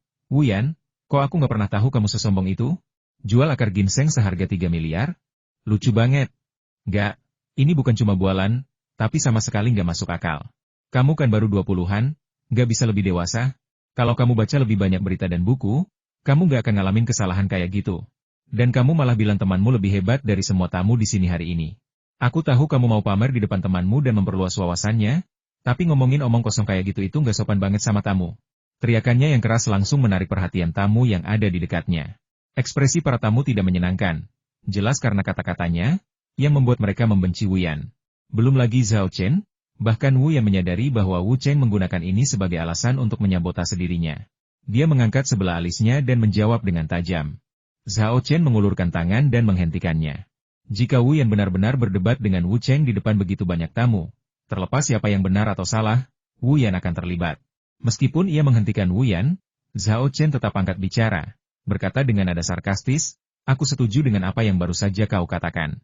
A: kok aku nggak pernah tahu kamu sesombong itu? Jual akar ginseng seharga 3 miliar? Lucu banget. Nggak, ini bukan cuma bualan, tapi sama sekali nggak masuk akal. Kamu kan baru 20-an, nggak bisa lebih dewasa? Kalau kamu baca lebih banyak berita dan buku, kamu nggak akan ngalamin kesalahan kayak gitu. Dan kamu malah bilang temanmu lebih hebat dari semua tamu di sini hari ini. Aku tahu kamu mau pamer di depan temanmu dan memperluas wawasannya, tapi ngomongin omong kosong kayak gitu itu nggak sopan banget sama tamu. Teriakannya yang keras langsung menarik perhatian tamu yang ada di dekatnya. Ekspresi para tamu tidak menyenangkan. Jelas karena kata-katanya, yang membuat mereka membenci Wu Yan. Belum lagi Zhao Chen, bahkan Wu yang menyadari bahwa Wu Cheng menggunakan ini sebagai alasan untuk menyabotase dirinya. Dia mengangkat sebelah alisnya dan menjawab dengan tajam. Zhao Chen mengulurkan tangan dan menghentikannya. Jika Wu Yan benar-benar berdebat dengan Wu Cheng di depan begitu banyak tamu, terlepas siapa yang benar atau salah, Wu Yan akan terlibat. Meskipun ia menghentikan Wu Yan, Zhao Chen tetap angkat bicara, berkata dengan nada sarkastis, aku setuju dengan apa yang baru saja kau katakan.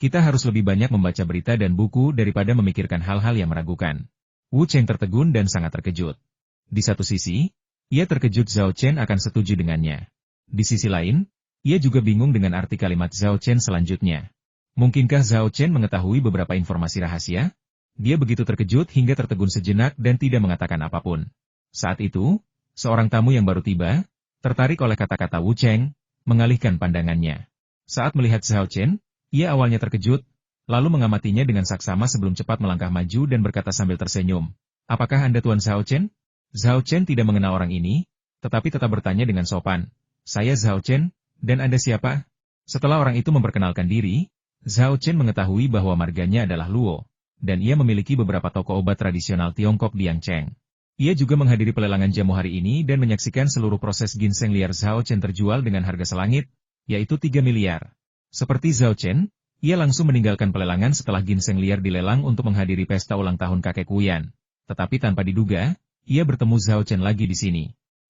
A: Kita harus lebih banyak membaca berita dan buku daripada memikirkan hal-hal yang meragukan. Wu Cheng tertegun dan sangat terkejut. Di satu sisi, ia terkejut Zhao Chen akan setuju dengannya. Di sisi lain, ia juga bingung dengan arti kalimat Zhao Chen selanjutnya. Mungkinkah Zhao Chen mengetahui beberapa informasi rahasia? Dia begitu terkejut hingga tertegun sejenak dan tidak mengatakan apapun. Saat itu, seorang tamu yang baru tiba, tertarik oleh kata-kata Wu Cheng, mengalihkan pandangannya. Saat melihat Zhao Chen, ia awalnya terkejut, lalu mengamatinya dengan saksama sebelum cepat melangkah maju dan berkata sambil tersenyum. Apakah Anda Tuan Zhao Chen? Zhao Chen tidak mengenal orang ini, tetapi tetap bertanya dengan sopan. Saya Zhao Chen, dan Anda siapa? Setelah orang itu memperkenalkan diri, Zhao Chen mengetahui bahwa marganya adalah Luo, dan ia memiliki beberapa toko obat tradisional Tiongkok di Yangcheng. Ia juga menghadiri pelelangan jamu hari ini dan menyaksikan seluruh proses ginseng liar Zhao Chen terjual dengan harga selangit, yaitu 3 miliar. Seperti Zhao Chen, ia langsung meninggalkan pelelangan setelah ginseng liar dilelang untuk menghadiri pesta ulang tahun kakek Wu Yan. Tetapi tanpa diduga, ia bertemu Zhao Chen lagi di sini.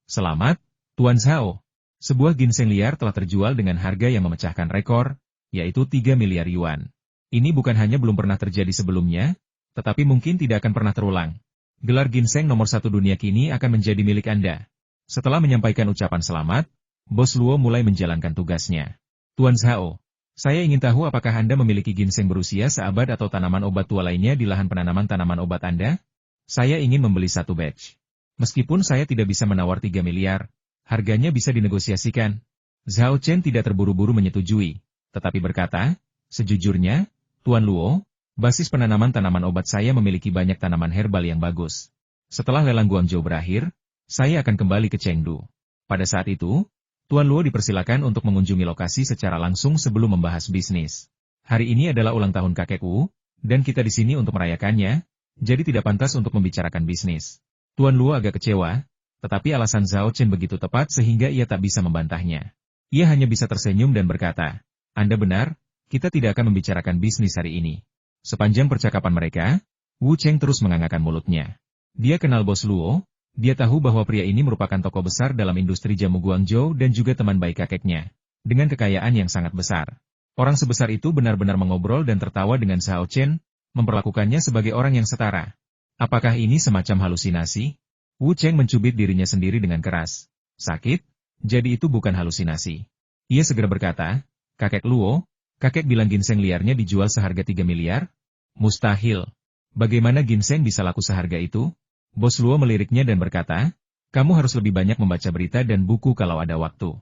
A: Selamat, Tuan Zhao. Sebuah ginseng liar telah terjual dengan harga yang memecahkan rekor, yaitu 3 miliar yuan. Ini bukan hanya belum pernah terjadi sebelumnya, tetapi mungkin tidak akan pernah terulang. Gelar ginseng nomor 1 dunia kini akan menjadi milik Anda. Setelah menyampaikan ucapan selamat, Bos Luo mulai menjalankan tugasnya. Tuan Zhao, saya ingin tahu apakah Anda memiliki ginseng berusia seabad atau tanaman obat tua lainnya di lahan penanaman tanaman obat Anda? Saya ingin membeli 1 batch. Meskipun saya tidak bisa menawar 3 miliar, harganya bisa dinegosiasikan. Zhao Chen tidak terburu-buru menyetujui, tetapi berkata, "Sejujurnya, Tuan Luo, basis penanaman tanaman obat saya memiliki banyak tanaman herbal yang bagus. Setelah lelang Guangzhou berakhir, saya akan kembali ke Chengdu." Pada saat itu, Tuan Luo dipersilakan untuk mengunjungi lokasi secara langsung sebelum membahas bisnis. "Hari ini adalah ulang tahun kakekku, dan kita di sini untuk merayakannya, jadi tidak pantas untuk membicarakan bisnis." Tuan Luo agak kecewa, tetapi alasan Zhao Chen begitu tepat sehingga ia tak bisa membantahnya. Ia hanya bisa tersenyum dan berkata, "Anda benar, kita tidak akan membicarakan bisnis hari ini." Sepanjang percakapan mereka, Wu Cheng terus mengangangkan mulutnya. Dia kenal Bos Luo, dia tahu bahwa pria ini merupakan tokoh besar dalam industri jamu Guangzhou dan juga teman baik kakeknya, dengan kekayaan yang sangat besar. Orang sebesar itu benar-benar mengobrol dan tertawa dengan Zhao Chen, memperlakukannya sebagai orang yang setara. Apakah ini semacam halusinasi? Wu Cheng mencubit dirinya sendiri dengan keras. "Sakit? Jadi itu bukan halusinasi." Ia segera berkata, "Kakek Luo, kakek bilang ginseng liarnya dijual seharga 3 miliar? Mustahil. Bagaimana ginseng bisa laku seharga itu?" Bos Luo meliriknya dan berkata, "Kamu harus lebih banyak membaca berita dan buku kalau ada waktu.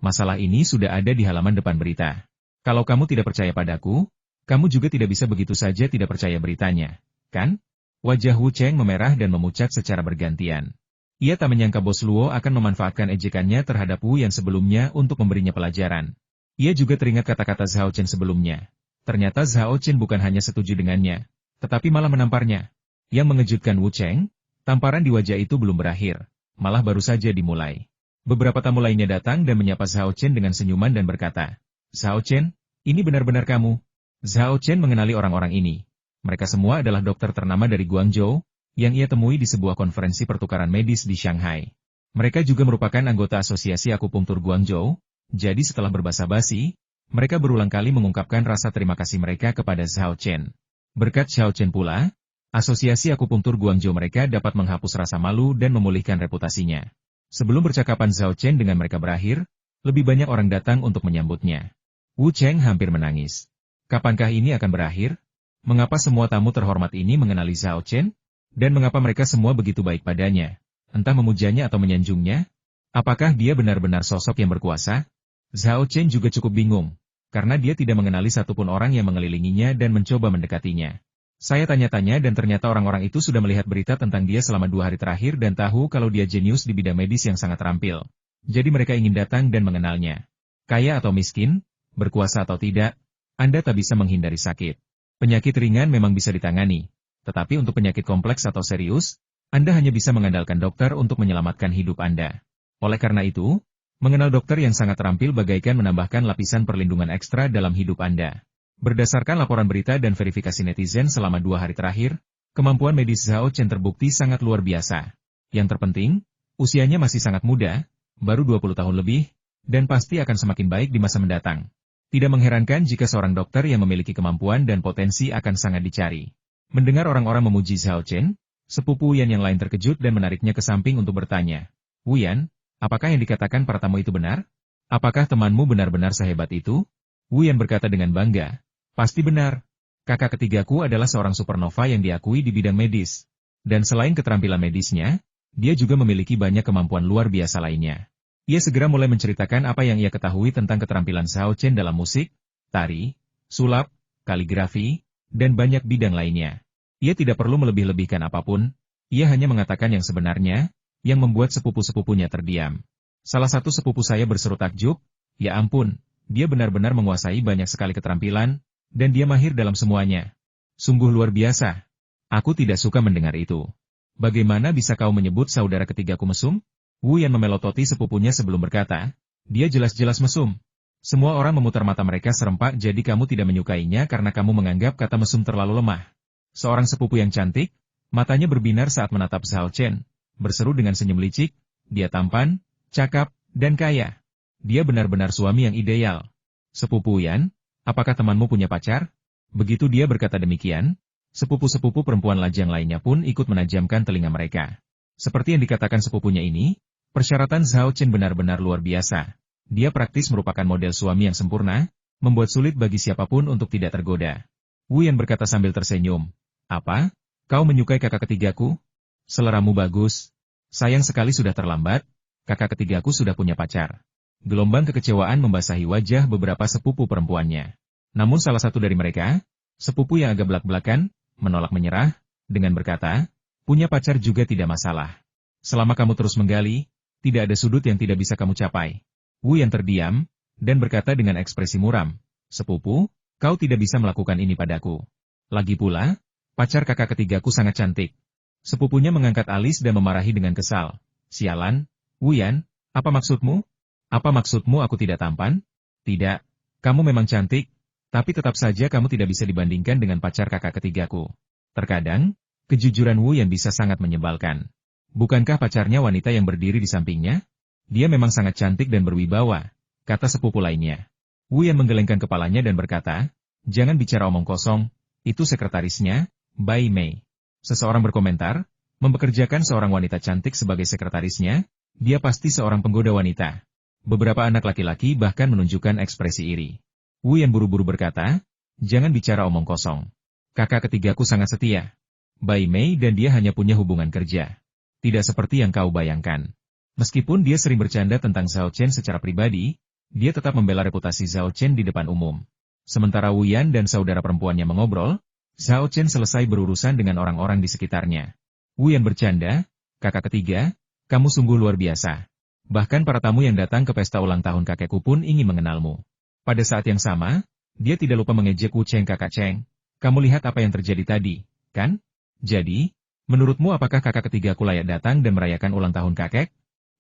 A: Masalah ini sudah ada di halaman depan berita. Kalau kamu tidak percaya padaku, kamu juga tidak bisa begitu saja tidak percaya beritanya, kan?" Wajah Wu Cheng memerah dan memucat secara bergantian. Ia tak menyangka Bos Luo akan memanfaatkan ejekannya terhadap Wu yang sebelumnya untuk memberinya pelajaran. Ia juga teringat kata-kata Zhao Chen sebelumnya. Ternyata Zhao Chen bukan hanya setuju dengannya, tetapi malah menamparnya. Yang mengejutkan Wu Cheng, tamparan di wajah itu belum berakhir, malah baru saja dimulai. Beberapa tamu lainnya datang dan menyapa Zhao Chen dengan senyuman dan berkata, "Zhao Chen, ini benar-benar kamu." Zhao Chen mengenali orang-orang ini. Mereka semua adalah dokter ternama dari Guangzhou, yang ia temui di sebuah konferensi pertukaran medis di Shanghai. Mereka juga merupakan anggota Asosiasi Akupunktur Guangzhou, jadi setelah berbasa-basi, mereka berulang kali mengungkapkan rasa terima kasih mereka kepada Zhao Chen. Berkat Zhao Chen pula, Asosiasi Akupunktur Guangzhou mereka dapat menghapus rasa malu dan memulihkan reputasinya. Sebelum percakapan Zhao Chen dengan mereka berakhir, lebih banyak orang datang untuk menyambutnya. Wu Cheng hampir menangis. Kapankah ini akan berakhir? Mengapa semua tamu terhormat ini mengenali Zhao Chen? Dan mengapa mereka semua begitu baik padanya? Entah memujanya atau menyanjungnya? Apakah dia benar-benar sosok yang berkuasa? Zhao Chen juga cukup bingung, karena dia tidak mengenali satupun orang yang mengelilinginya dan mencoba mendekatinya. Saya tanya-tanya dan ternyata orang-orang itu sudah melihat berita tentang dia selama 2 hari terakhir dan tahu kalau dia jenius di bidang medis yang sangat terampil. Jadi mereka ingin datang dan mengenalnya. Kaya atau miskin, berkuasa atau tidak, Anda tak bisa menghindari sakit. Penyakit ringan memang bisa ditangani, tetapi untuk penyakit kompleks atau serius, Anda hanya bisa mengandalkan dokter untuk menyelamatkan hidup Anda. Oleh karena itu, mengenal dokter yang sangat terampil bagaikan menambahkan lapisan perlindungan ekstra dalam hidup Anda. Berdasarkan laporan berita dan verifikasi netizen selama 2 hari terakhir, kemampuan medis Zhao Chen terbukti sangat luar biasa. Yang terpenting, usianya masih sangat muda, baru 20 tahun lebih, dan pasti akan semakin baik di masa mendatang. Tidak mengherankan jika seorang dokter yang memiliki kemampuan dan potensi akan sangat dicari. Mendengar orang-orang memuji Zhao Chen, sepupu Yan yang lain terkejut dan menariknya ke samping untuk bertanya, "Wu Yan, apakah yang dikatakan para tamu itu benar? Apakah temanmu benar-benar sehebat itu?" Wu Yan berkata dengan bangga, "Pasti benar. Kakak ketigaku adalah seorang supernova yang diakui di bidang medis. Dan selain keterampilan medisnya, dia juga memiliki banyak kemampuan luar biasa lainnya." Ia segera mulai menceritakan apa yang ia ketahui tentang keterampilan Zhao Chen dalam musik, tari, sulap, kaligrafi, dan banyak bidang lainnya. Ia tidak perlu melebih-lebihkan apapun, ia hanya mengatakan yang sebenarnya, yang membuat sepupu-sepupunya terdiam. Salah satu sepupu saya berseru takjub, "Ya ampun, dia benar-benar menguasai banyak sekali keterampilan, dan dia mahir dalam semuanya. Sungguh luar biasa. Aku tidak suka mendengar itu. Bagaimana bisa kau menyebut saudara ketigaku mesum?" Wu Yan memelototi sepupunya sebelum berkata, "Dia jelas-jelas mesum. Semua orang memutar mata mereka serempak jadi kamu tidak menyukainya karena kamu menganggap kata mesum terlalu lemah." Seorang sepupu yang cantik, matanya berbinar saat menatap Zhao Chen, berseru dengan senyum licik, "Dia tampan, cakap, dan kaya. Dia benar-benar suami yang ideal." "Sepupu Yan, apakah temanmu punya pacar?" Begitu dia berkata demikian, sepupu-sepupu perempuan lajang lainnya pun ikut menajamkan telinga mereka. Seperti yang dikatakan sepupunya ini, persyaratan Zhao Chen benar-benar luar biasa. Dia praktis merupakan model suami yang sempurna, membuat sulit bagi siapapun untuk tidak tergoda. Wu Yan berkata sambil tersenyum, "Apa? Kau menyukai kakak ketigaku? Seleramu bagus. Sayang sekali sudah terlambat, kakak ketigaku sudah punya pacar." Gelombang kekecewaan membasahi wajah beberapa sepupu perempuannya. Namun salah satu dari mereka, sepupu yang agak belak-belakan, menolak menyerah, dengan berkata, punya pacar juga tidak masalah. Selama kamu terus menggali, tidak ada sudut yang tidak bisa kamu capai. Wu Yan terdiam, dan berkata dengan ekspresi muram, sepupu, kau tidak bisa melakukan ini padaku. Lagi pula, pacar kakak ketigaku sangat cantik. Sepupunya mengangkat alis dan memarahi dengan kesal. Sialan, Wu Yan, apa maksudmu? Apa maksudmu aku tidak tampan? Tidak, kamu memang cantik, tapi tetap saja kamu tidak bisa dibandingkan dengan pacar kakak ketigaku. Terkadang, kejujuran Wu Yan bisa sangat menyebalkan. Bukankah pacarnya wanita yang berdiri di sampingnya? Dia memang sangat cantik dan berwibawa, kata sepupu lainnya. Wu Yan menggelengkan kepalanya dan berkata, jangan bicara omong kosong, itu sekretarisnya, Bai Mei. Seseorang berkomentar, mempekerjakan seorang wanita cantik sebagai sekretarisnya, dia pasti seorang penggoda wanita. Beberapa anak laki-laki bahkan menunjukkan ekspresi iri. Wu Yan buru-buru berkata, jangan bicara omong kosong. Kakak ketigaku sangat setia. Bai Mei dan dia hanya punya hubungan kerja. Tidak seperti yang kau bayangkan. Meskipun dia sering bercanda tentang Zhao Chen secara pribadi, dia tetap membela reputasi Zhao Chen di depan umum. Sementara Wu Yan dan saudara perempuannya mengobrol, Zhao Chen selesai berurusan dengan orang-orang di sekitarnya. Wu Yan bercanda, kakak ketiga, kamu sungguh luar biasa. Bahkan para tamu yang datang ke pesta ulang tahun kakekku pun ingin mengenalmu. Pada saat yang sama, dia tidak lupa mengejek Wu Cheng kakak Cheng. Kamu lihat apa yang terjadi tadi, kan? Jadi, menurutmu apakah kakak ketigaku layak datang dan merayakan ulang tahun kakek?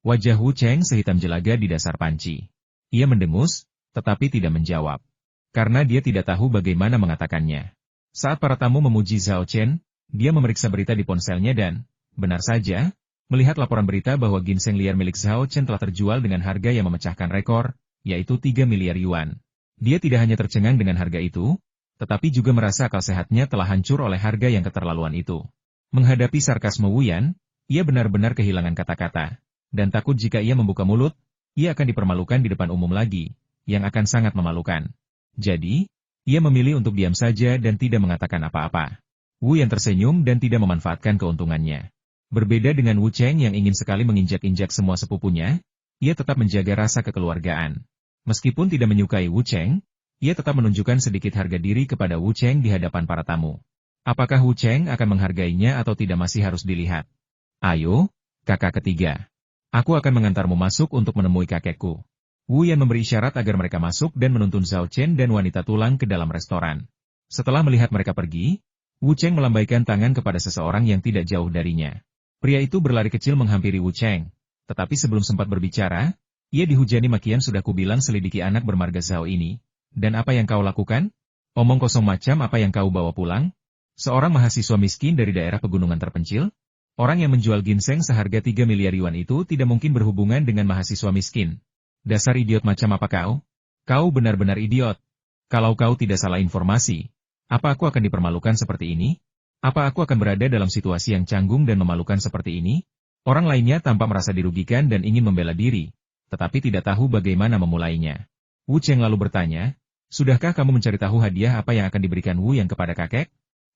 A: Wajah Wu Cheng sehitam jelaga di dasar panci. Ia mendengus, tetapi tidak menjawab. Karena dia tidak tahu bagaimana mengatakannya. Saat para tamu memuji Zhao Chen, dia memeriksa berita di ponselnya dan, benar saja, melihat laporan berita bahwa ginseng liar milik Zhao Chen telah terjual dengan harga yang memecahkan rekor, yaitu 3 miliar yuan. Dia tidak hanya tercengang dengan harga itu, tetapi juga merasa akal sehatnya telah hancur oleh harga yang keterlaluan itu. Menghadapi sarkasme Wu Yan, ia benar-benar kehilangan kata-kata, dan takut jika ia membuka mulut, ia akan dipermalukan di depan umum lagi, yang akan sangat memalukan. Jadi, ia memilih untuk diam saja dan tidak mengatakan apa-apa. Wu Yan tersenyum dan tidak memanfaatkan keuntungannya. Berbeda dengan Wu Cheng yang ingin sekali menginjak-injak semua sepupunya, ia tetap menjaga rasa kekeluargaan. Meskipun tidak menyukai Wu Cheng, ia tetap menunjukkan sedikit harga diri kepada Wu Cheng di hadapan para tamu. Apakah Wu Cheng akan menghargainya atau tidak masih harus dilihat. Ayo, kakak ketiga. Aku akan mengantarmu masuk untuk menemui kakekku. Wu Yan memberi isyarat agar mereka masuk dan menuntun Zhao Chen dan wanita tulang ke dalam restoran. Setelah melihat mereka pergi, Wu Cheng melambaikan tangan kepada seseorang yang tidak jauh darinya. Pria itu berlari kecil menghampiri Wu Cheng, tetapi sebelum sempat berbicara, ia dihujani makian sudah kubilang selidiki anak bermarga Zhao ini. Dan apa yang kau lakukan? Omong kosong macam apa yang kau bawa pulang? Seorang mahasiswa miskin dari daerah pegunungan terpencil? Orang yang menjual ginseng seharga 3 miliar yuan itu tidak mungkin berhubungan dengan mahasiswa miskin. Dasar idiot macam apa kau? Kau benar-benar idiot. Kalau kau tidak salah informasi, apa aku akan dipermalukan seperti ini? Apa aku akan berada dalam situasi yang canggung dan memalukan seperti ini? Orang lainnya tampak merasa dirugikan dan ingin membela diri, tetapi tidak tahu bagaimana memulainya. Wu Cheng lalu bertanya, sudahkah kamu mencari tahu hadiah apa yang akan diberikan Wu yang kepada kakek?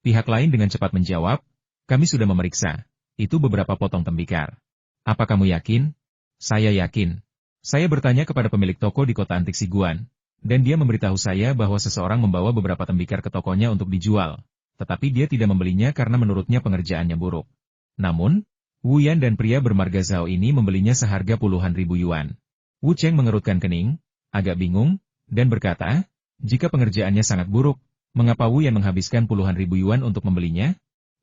A: Pihak lain dengan cepat menjawab, kami sudah memeriksa. Itu beberapa potong tembikar. Apa kamu yakin? Saya yakin. Saya bertanya kepada pemilik toko di kota antik Siguan, dan dia memberitahu saya bahwa seseorang membawa beberapa tembikar ke tokonya untuk dijual. Tetapi dia tidak membelinya karena menurutnya pengerjaannya buruk. Namun, Wu Yan dan pria bermarga Zhao ini membelinya seharga puluhan ribu yuan. Wu Cheng mengerutkan kening, agak bingung, dan berkata, jika pengerjaannya sangat buruk, mengapa Wu Yan menghabiskan puluhan ribu yuan untuk membelinya?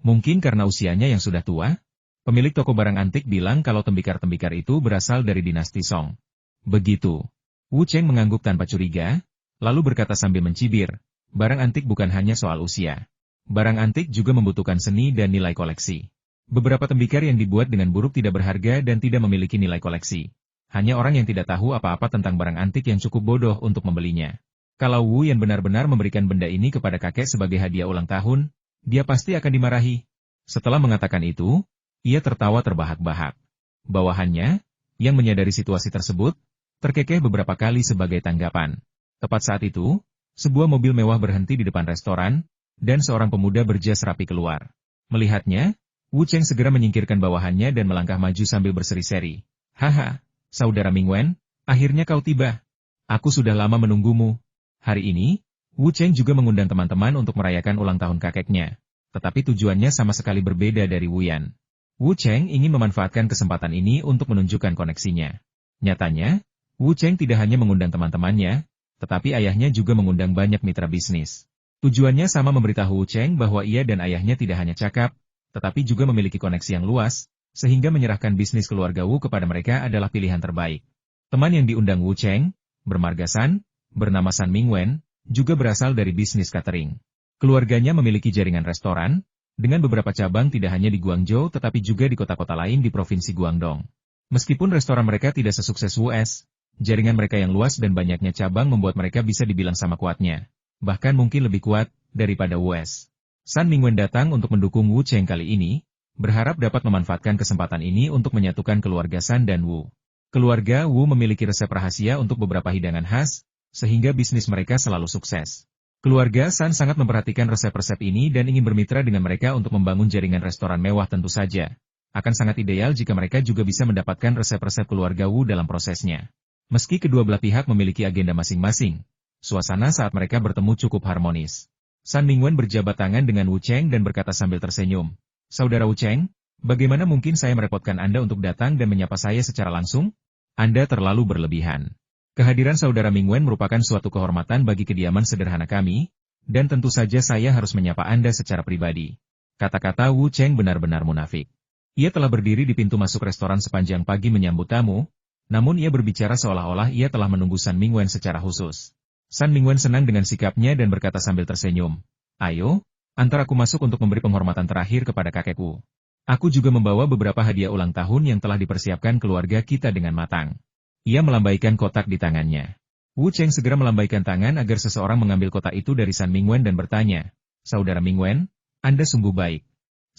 A: Mungkin karena usianya yang sudah tua? Pemilik toko barang antik bilang kalau tembikar-tembikar itu berasal dari dinasti Song. Begitu. Wu Cheng mengangguk tanpa curiga, lalu berkata sambil mencibir, barang antik bukan hanya soal usia. Barang antik juga membutuhkan seni dan nilai koleksi. Beberapa tembikar yang dibuat dengan buruk tidak berharga dan tidak memiliki nilai koleksi. Hanya orang yang tidak tahu apa-apa tentang barang antik yang cukup bodoh untuk membelinya. Kalau Wu Yan benar-benar memberikan benda ini kepada kakek sebagai hadiah ulang tahun, dia pasti akan dimarahi. Setelah mengatakan itu, ia tertawa terbahak-bahak. Bawahannya, yang menyadari situasi tersebut, terkekeh beberapa kali sebagai tanggapan. Tepat saat itu, sebuah mobil mewah berhenti di depan restoran, dan seorang pemuda berjas rapi keluar. Melihatnya, Wu Cheng segera menyingkirkan bawahannya dan melangkah maju sambil berseri-seri. Haha, saudara Ming Wen, Akhirnya kau tiba. Aku sudah lama menunggumu. Hari ini, Wu Cheng juga mengundang teman-teman untuk merayakan ulang tahun kakeknya. Tetapi tujuannya sama sekali berbeda dari Wu Yan. Wu Cheng ingin memanfaatkan kesempatan ini untuk menunjukkan koneksinya. Nyatanya, Wu Cheng tidak hanya mengundang teman-temannya, tetapi ayahnya juga mengundang banyak mitra bisnis. Tujuannya sama, memberitahu Wu Cheng bahwa ia dan ayahnya tidak hanya cakap, tetapi juga memiliki koneksi yang luas, sehingga menyerahkan bisnis keluarga Wu kepada mereka adalah pilihan terbaik. Teman yang diundang Wu Cheng, bermarga San, bernama San Mingwen, juga berasal dari bisnis catering. Keluarganya memiliki jaringan restoran, dengan beberapa cabang tidak hanya di Guangzhou tetapi juga di kota-kota lain di Provinsi Guangdong. Meskipun restoran mereka tidak sesukses WS, jaringan mereka yang luas dan banyaknya cabang membuat mereka bisa dibilang sama kuatnya. Bahkan mungkin lebih kuat daripada WS. San Mingwen datang untuk mendukung Wu Cheng kali ini, berharap dapat memanfaatkan kesempatan ini untuk menyatukan keluarga San dan Wu. Keluarga Wu memiliki resep rahasia untuk beberapa hidangan khas, sehingga bisnis mereka selalu sukses. Keluarga San sangat memperhatikan resep-resep ini dan ingin bermitra dengan mereka untuk membangun jaringan restoran mewah tentu saja. Akan sangat ideal jika mereka juga bisa mendapatkan resep-resep keluarga Wu dalam prosesnya. Meski kedua belah pihak memiliki agenda masing-masing, suasana saat mereka bertemu cukup harmonis. San Mingwen berjabat tangan dengan Wu Cheng dan berkata sambil tersenyum, "Saudara Wu Cheng, bagaimana mungkin saya merepotkan Anda untuk datang dan menyapa saya secara langsung? Anda terlalu berlebihan. Kehadiran saudara Mingwen merupakan suatu kehormatan bagi kediaman sederhana kami, dan tentu saja saya harus menyapa Anda secara pribadi." Kata-kata Wu Cheng benar-benar munafik. Ia telah berdiri di pintu masuk restoran sepanjang pagi menyambut tamu, namun ia berbicara seolah-olah ia telah menunggu San Mingwen secara khusus. San Mingwen senang dengan sikapnya dan berkata sambil tersenyum, "Ayo, antar aku masuk untuk memberi penghormatan terakhir kepada kakekku. Aku juga membawa beberapa hadiah ulang tahun yang telah dipersiapkan keluarga kita dengan matang." Ia melambaikan kotak di tangannya. Wu Cheng segera melambaikan tangan agar seseorang mengambil kotak itu dari San Mingwen dan bertanya, "Saudara Mingwen, Anda sungguh baik."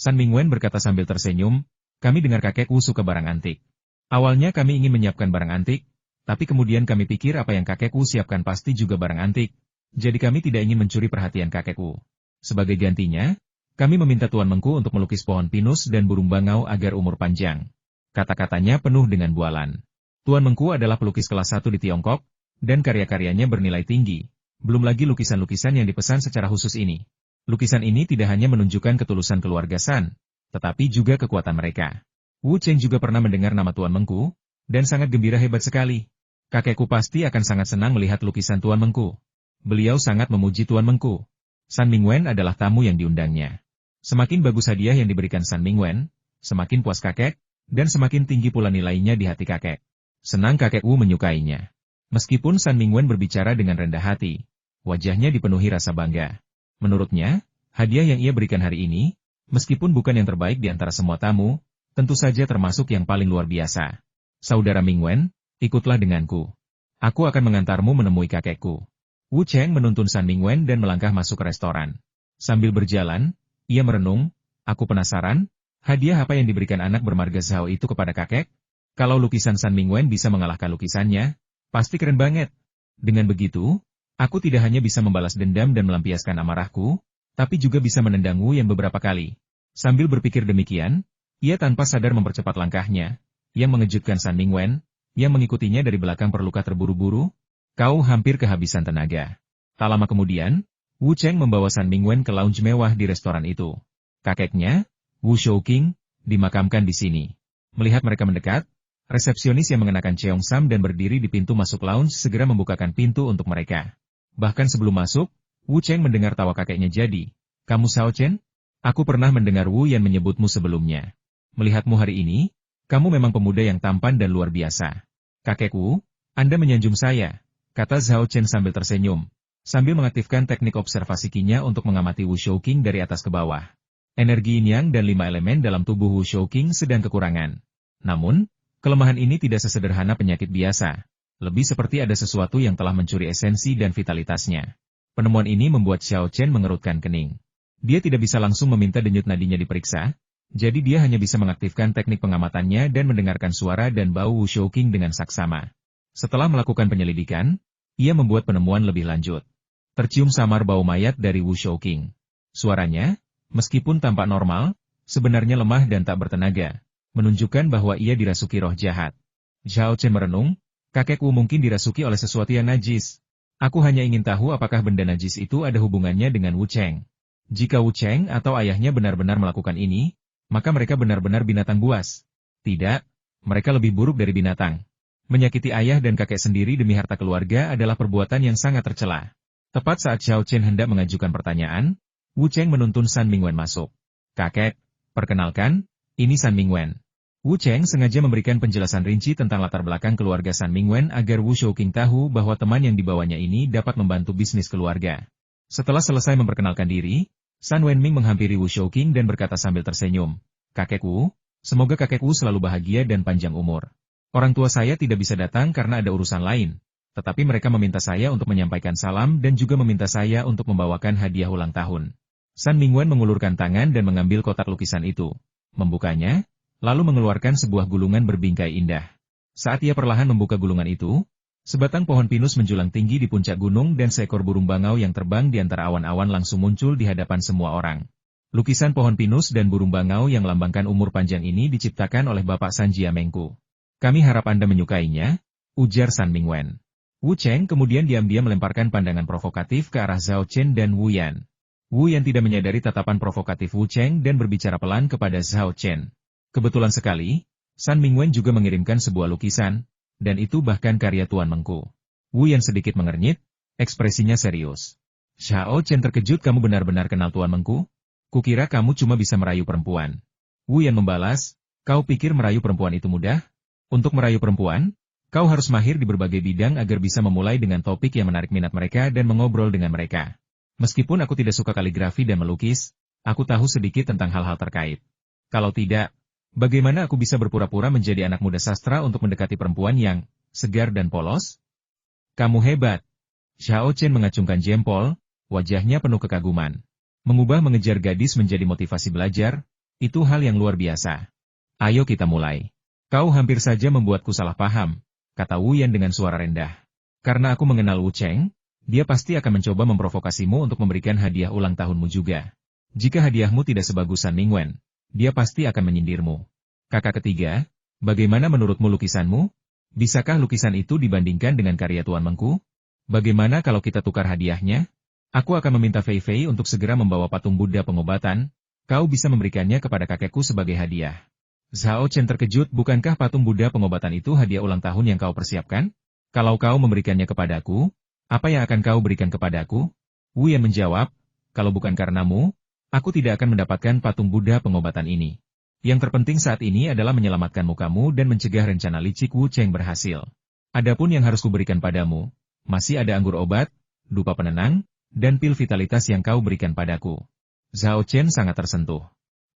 A: San Mingwen berkata sambil tersenyum, "Kami dengar kakek Wu suka barang antik. Awalnya kami ingin menyiapkan barang antik, tapi kemudian kami pikir apa yang kakek Wu siapkan pasti juga barang antik, jadi kami tidak ingin mencuri perhatian kakek Wu. Sebagai gantinya, kami meminta Tuan Mengku untuk melukis pohon pinus dan burung bangau agar umur panjang." Kata-katanya penuh dengan bualan. Tuan Mengku adalah pelukis kelas 1 di Tiongkok, dan karya-karyanya bernilai tinggi. Belum lagi lukisan-lukisan yang dipesan secara khusus ini. Lukisan ini tidak hanya menunjukkan ketulusan keluarga San, tetapi juga kekuatan mereka. Wu Cheng juga pernah mendengar nama Tuan Mengku, dan sangat gembira, hebat sekali. Kakekku pasti akan sangat senang melihat lukisan Tuan Mengku. Beliau sangat memuji Tuan Mengku. San Mingwen adalah tamu yang diundangnya. Semakin bagus hadiah yang diberikan San Mingwen, semakin puas kakek, dan semakin tinggi pula nilainya di hati kakek. Senang kakek Wu menyukainya. Meskipun San Mingwen berbicara dengan rendah hati, wajahnya dipenuhi rasa bangga. Menurutnya, hadiah yang ia berikan hari ini, meskipun bukan yang terbaik di antara semua tamu, tentu saja termasuk yang paling luar biasa. "Saudara Mingwen, ikutlah denganku. Aku akan mengantarmu menemui kakekku." Wu Cheng menuntun San Mingwen dan melangkah masuk ke restoran. Sambil berjalan, ia merenung, "Aku penasaran, hadiah apa yang diberikan anak bermarga Zhao itu kepada kakek? Kalau lukisan San Mingwen bisa mengalahkan lukisannya, pasti keren banget. Dengan begitu, aku tidak hanya bisa membalas dendam dan melampiaskan amarahku, tapi juga bisa menendang Wu Yan beberapa kali." Sambil berpikir demikian, ia tanpa sadar mempercepat langkahnya, yang mengejutkan San Mingwen, yang mengikutinya dari belakang perluka terburu-buru. "Kau hampir kehabisan tenaga." Tak lama kemudian, Wu Cheng membawa San Mingwen ke lounge mewah di restoran itu. Kakeknya, Wu Shouqing, dimakamkan di sini. Melihat mereka mendekat, resepsionis yang mengenakan cheongsam dan berdiri di pintu masuk lounge segera membukakan pintu untuk mereka. Bahkan sebelum masuk, Wu Cheng mendengar tawa kakeknya. "Jadi, kamu Xiao Chen? Aku pernah mendengar Wu Yan menyebutmu sebelumnya. Melihatmu hari ini, kamu memang pemuda yang tampan dan luar biasa." "Kakekku, Anda menyanjung saya," kata Xiao Chen sambil tersenyum, sambil mengaktifkan teknik observasi kinya untuk mengamati Wu Shouqing dari atas ke bawah. Energi yin yang dan 5 elemen dalam tubuh Wu Shouqing sedang kekurangan. Namun, kelemahan ini tidak sesederhana penyakit biasa. Lebih seperti ada sesuatu yang telah mencuri esensi dan vitalitasnya. Penemuan ini membuat Xiao Chen mengerutkan kening. Dia tidak bisa langsung meminta denyut nadinya diperiksa, jadi dia hanya bisa mengaktifkan teknik pengamatannya dan mendengarkan suara dan bau Wu Shouqing dengan saksama. Setelah melakukan penyelidikan, ia membuat penemuan lebih lanjut. Tercium samar bau mayat dari Wu Shouqing. Suaranya, meskipun tampak normal, sebenarnya lemah dan tak bertenaga, menunjukkan bahwa ia dirasuki roh jahat. Xiao Chen merenung, Kakek Wu mungkin dirasuki oleh sesuatu yang najis. Aku hanya ingin tahu apakah benda najis itu ada hubungannya dengan Wu Cheng. Jika Wu Cheng atau ayahnya benar-benar melakukan ini, maka mereka benar-benar binatang buas. Tidak, mereka lebih buruk dari binatang. Menyakiti ayah dan kakek sendiri demi harta keluarga adalah perbuatan yang sangat tercela. Tepat saat Xiao Chen hendak mengajukan pertanyaan, Wu Cheng menuntun San Mingwen masuk. Kakek, perkenalkan, ini San Mingwen. Wu Cheng sengaja memberikan penjelasan rinci tentang latar belakang keluarga San Mingwen agar Wu Shouqing tahu bahwa teman yang dibawanya ini dapat membantu bisnis keluarga. Setelah selesai memperkenalkan diri, San Wenming menghampiri Wu Shouqing dan berkata sambil tersenyum, "Kakek Wu, semoga kakek Wu selalu bahagia dan panjang umur. Orang tua saya tidak bisa datang karena ada urusan lain, tetapi mereka meminta saya untuk menyampaikan salam dan juga meminta saya untuk membawakan hadiah ulang tahun." San Mingwen mengulurkan tangan dan mengambil kotak lukisan itu, membukanya, lalu mengeluarkan sebuah gulungan berbingkai indah. Saat ia perlahan membuka gulungan itu, sebatang pohon pinus menjulang tinggi di puncak gunung dan seekor burung bangau yang terbang di antara awan-awan langsung muncul di hadapan semua orang. Lukisan pohon pinus dan burung bangau yang melambangkan umur panjang ini diciptakan oleh Bapak San Jiamengku. Kami harap Anda menyukainya, ujar San Mingwen. Wu Cheng kemudian diam-diam melemparkan pandangan provokatif ke arah Zhao Chen dan Wu Yan. Wu Yan tidak menyadari tatapan provokatif Wu Cheng dan berbicara pelan kepada Zhao Chen. Kebetulan sekali, San Mingwen juga mengirimkan sebuah lukisan, dan itu bahkan karya Tuan Mengku. Wu Yan sedikit mengernyit, ekspresinya serius. Zhao Chen terkejut, "Kamu benar-benar kenal Tuan Mengku? Kukira kamu cuma bisa merayu perempuan." Wu Yan membalas, "Kau pikir merayu perempuan itu mudah? Untuk merayu perempuan, kau harus mahir di berbagai bidang agar bisa memulai dengan topik yang menarik minat mereka dan mengobrol dengan mereka. Meskipun aku tidak suka kaligrafi dan melukis, aku tahu sedikit tentang hal-hal terkait. Kalau tidak, bagaimana aku bisa berpura-pura menjadi anak muda sastra untuk mendekati perempuan yang segar dan polos?" "Kamu hebat." Zhao Chen mengacungkan jempol, wajahnya penuh kekaguman. Mengubah mengejar gadis menjadi motivasi belajar, itu hal yang luar biasa. "Ayo kita mulai." "Kau hampir saja membuatku salah paham," kata Wu Yan dengan suara rendah. "Karena aku mengenal Wu Cheng, dia pasti akan mencoba memprovokasimu untuk memberikan hadiah ulang tahunmu juga. Jika hadiahmu tidak sebagus San Mingwen, dia pasti akan menyindirmu." "Kakak ketiga, bagaimana menurutmu lukisanmu? Bisakah lukisan itu dibandingkan dengan karya Tuan Mengku? Bagaimana kalau kita tukar hadiahnya? Aku akan meminta Fei Fei untuk segera membawa patung Buddha pengobatan, kau bisa memberikannya kepada kakekku sebagai hadiah." Zhao Chen terkejut, "Bukankah patung Buddha pengobatan itu hadiah ulang tahun yang kau persiapkan? Kalau kau memberikannya kepadaku, apa yang akan kau berikan kepadaku?" Wu Yan menjawab, "Kalau bukan karenamu, aku tidak akan mendapatkan patung Buddha pengobatan ini. Yang terpenting saat ini adalah menyelamatkan mukamu dan mencegah rencana licik Wu Cheng berhasil. Adapun yang harus kuberikan padamu, masih ada anggur obat, dupa penenang, dan pil vitalitas yang kau berikan padaku." Zhao Chen sangat tersentuh.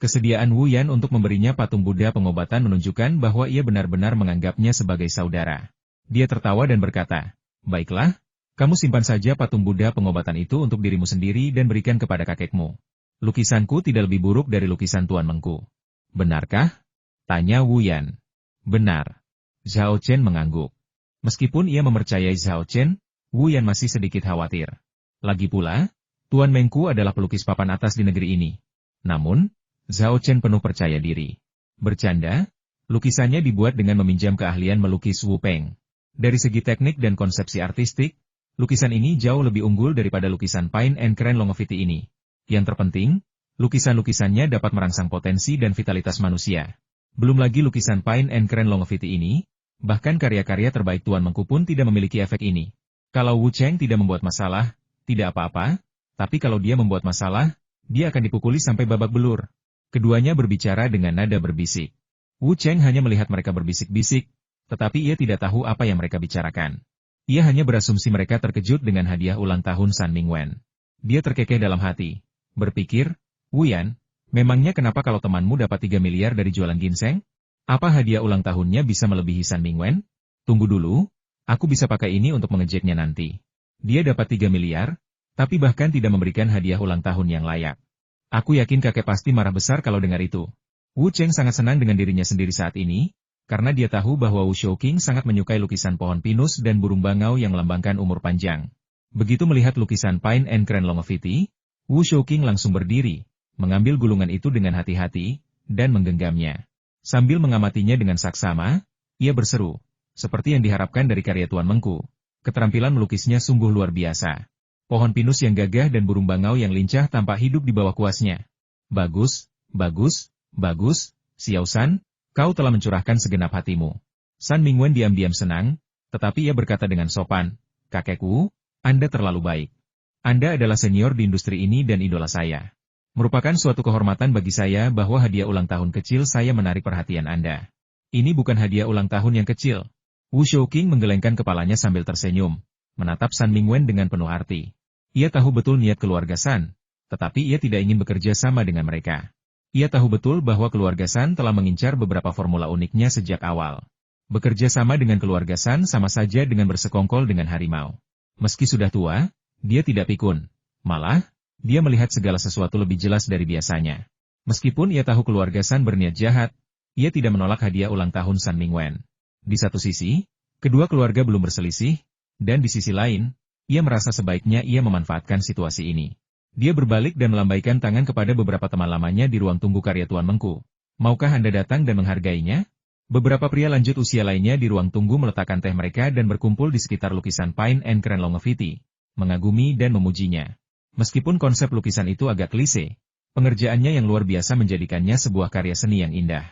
A: Kesediaan Wu Yan untuk memberinya patung Buddha pengobatan menunjukkan bahwa ia benar-benar menganggapnya sebagai saudara. Dia tertawa dan berkata, "Baiklah, kamu simpan saja patung Buddha pengobatan itu untuk dirimu sendiri dan berikan kepada kakekmu. Lukisanku tidak lebih buruk dari lukisan Tuan Mengku." "Benarkah?" tanya Wu Yan. "Benar." Zhao Chen mengangguk. Meskipun ia mempercayai Zhao Chen, Wu Yan masih sedikit khawatir. Lagi pula, Tuan Mengku adalah pelukis papan atas di negeri ini. Namun, Zhao Chen penuh percaya diri. Bercanda, lukisannya dibuat dengan meminjam keahlian melukis Wu Peng. Dari segi teknik dan konsepsi artistik, lukisan ini jauh lebih unggul daripada lukisan Pine and Crane Longevity ini. Yang terpenting, lukisan-lukisannya dapat merangsang potensi dan vitalitas manusia. Belum lagi lukisan Pine and Crane Longevity ini, bahkan karya-karya terbaik Tuan Mengku pun tidak memiliki efek ini. Kalau Wu Cheng tidak membuat masalah, tidak apa-apa, tapi kalau dia membuat masalah, dia akan dipukuli sampai babak belur. Keduanya berbicara dengan nada berbisik. Wu Cheng hanya melihat mereka berbisik-bisik, tetapi ia tidak tahu apa yang mereka bicarakan. Ia hanya berasumsi mereka terkejut dengan hadiah ulang tahun San Mingwen. Dia terkekeh dalam hati. Berpikir, "Wu Yan, memangnya kenapa kalau temanmu dapat 3 miliar dari jualan ginseng? Apa hadiah ulang tahunnya bisa melebihi San Mingwen? Tunggu dulu, aku bisa pakai ini untuk mengejeknya nanti. Dia dapat 3 miliar, tapi bahkan tidak memberikan hadiah ulang tahun yang layak. Aku yakin kakek pasti marah besar kalau dengar itu." Wu Cheng sangat senang dengan dirinya sendiri saat ini, karena dia tahu bahwa Wu Shouqing sangat menyukai lukisan pohon pinus dan burung bangau yang melambangkan umur panjang. Begitu melihat lukisan Pine and Crane Longevity, Wu Shouqing langsung berdiri, mengambil gulungan itu dengan hati-hati, dan menggenggamnya. Sambil mengamatinya dengan saksama, ia berseru, Seperti yang diharapkan dari karya Tuan Mengku, keterampilan melukisnya sungguh luar biasa. Pohon pinus yang gagah dan burung bangau yang lincah tampak hidup di bawah kuasnya. Bagus, bagus, bagus, Xiao San, kau telah mencurahkan segenap hatimu. San Mingwen diam-diam senang, tetapi ia berkata dengan sopan, kakekku, Anda terlalu baik. Anda adalah senior di industri ini dan idola saya. Merupakan suatu kehormatan bagi saya bahwa hadiah ulang tahun kecil saya menarik perhatian Anda. Ini bukan hadiah ulang tahun yang kecil. Wu Shouqing menggelengkan kepalanya sambil tersenyum, menatap San Mingwen dengan penuh arti. Ia tahu betul niat keluarga San, tetapi ia tidak ingin bekerja sama dengan mereka. Ia tahu betul bahwa keluarga San telah mengincar beberapa formula uniknya sejak awal. Bekerja sama dengan keluarga San sama saja dengan bersekongkol dengan harimau. Meski sudah tua, dia tidak pikun. Malah, dia melihat segala sesuatu lebih jelas dari biasanya. Meskipun ia tahu keluarga San berniat jahat, ia tidak menolak hadiah ulang tahun San Mingwen. Di satu sisi, kedua keluarga belum berselisih, dan di sisi lain, ia merasa sebaiknya ia memanfaatkan situasi ini. Dia berbalik dan melambaikan tangan kepada beberapa teman lamanya di ruang tunggu karya Tuan Mengku. Maukah Anda datang dan menghargainya? Beberapa pria lanjut usia lainnya di ruang tunggu meletakkan teh mereka dan berkumpul di sekitar lukisan Pine and Cran Longevity, mengagumi dan memujinya. Meskipun konsep lukisan itu agak klise, pengerjaannya yang luar biasa menjadikannya sebuah karya seni yang indah.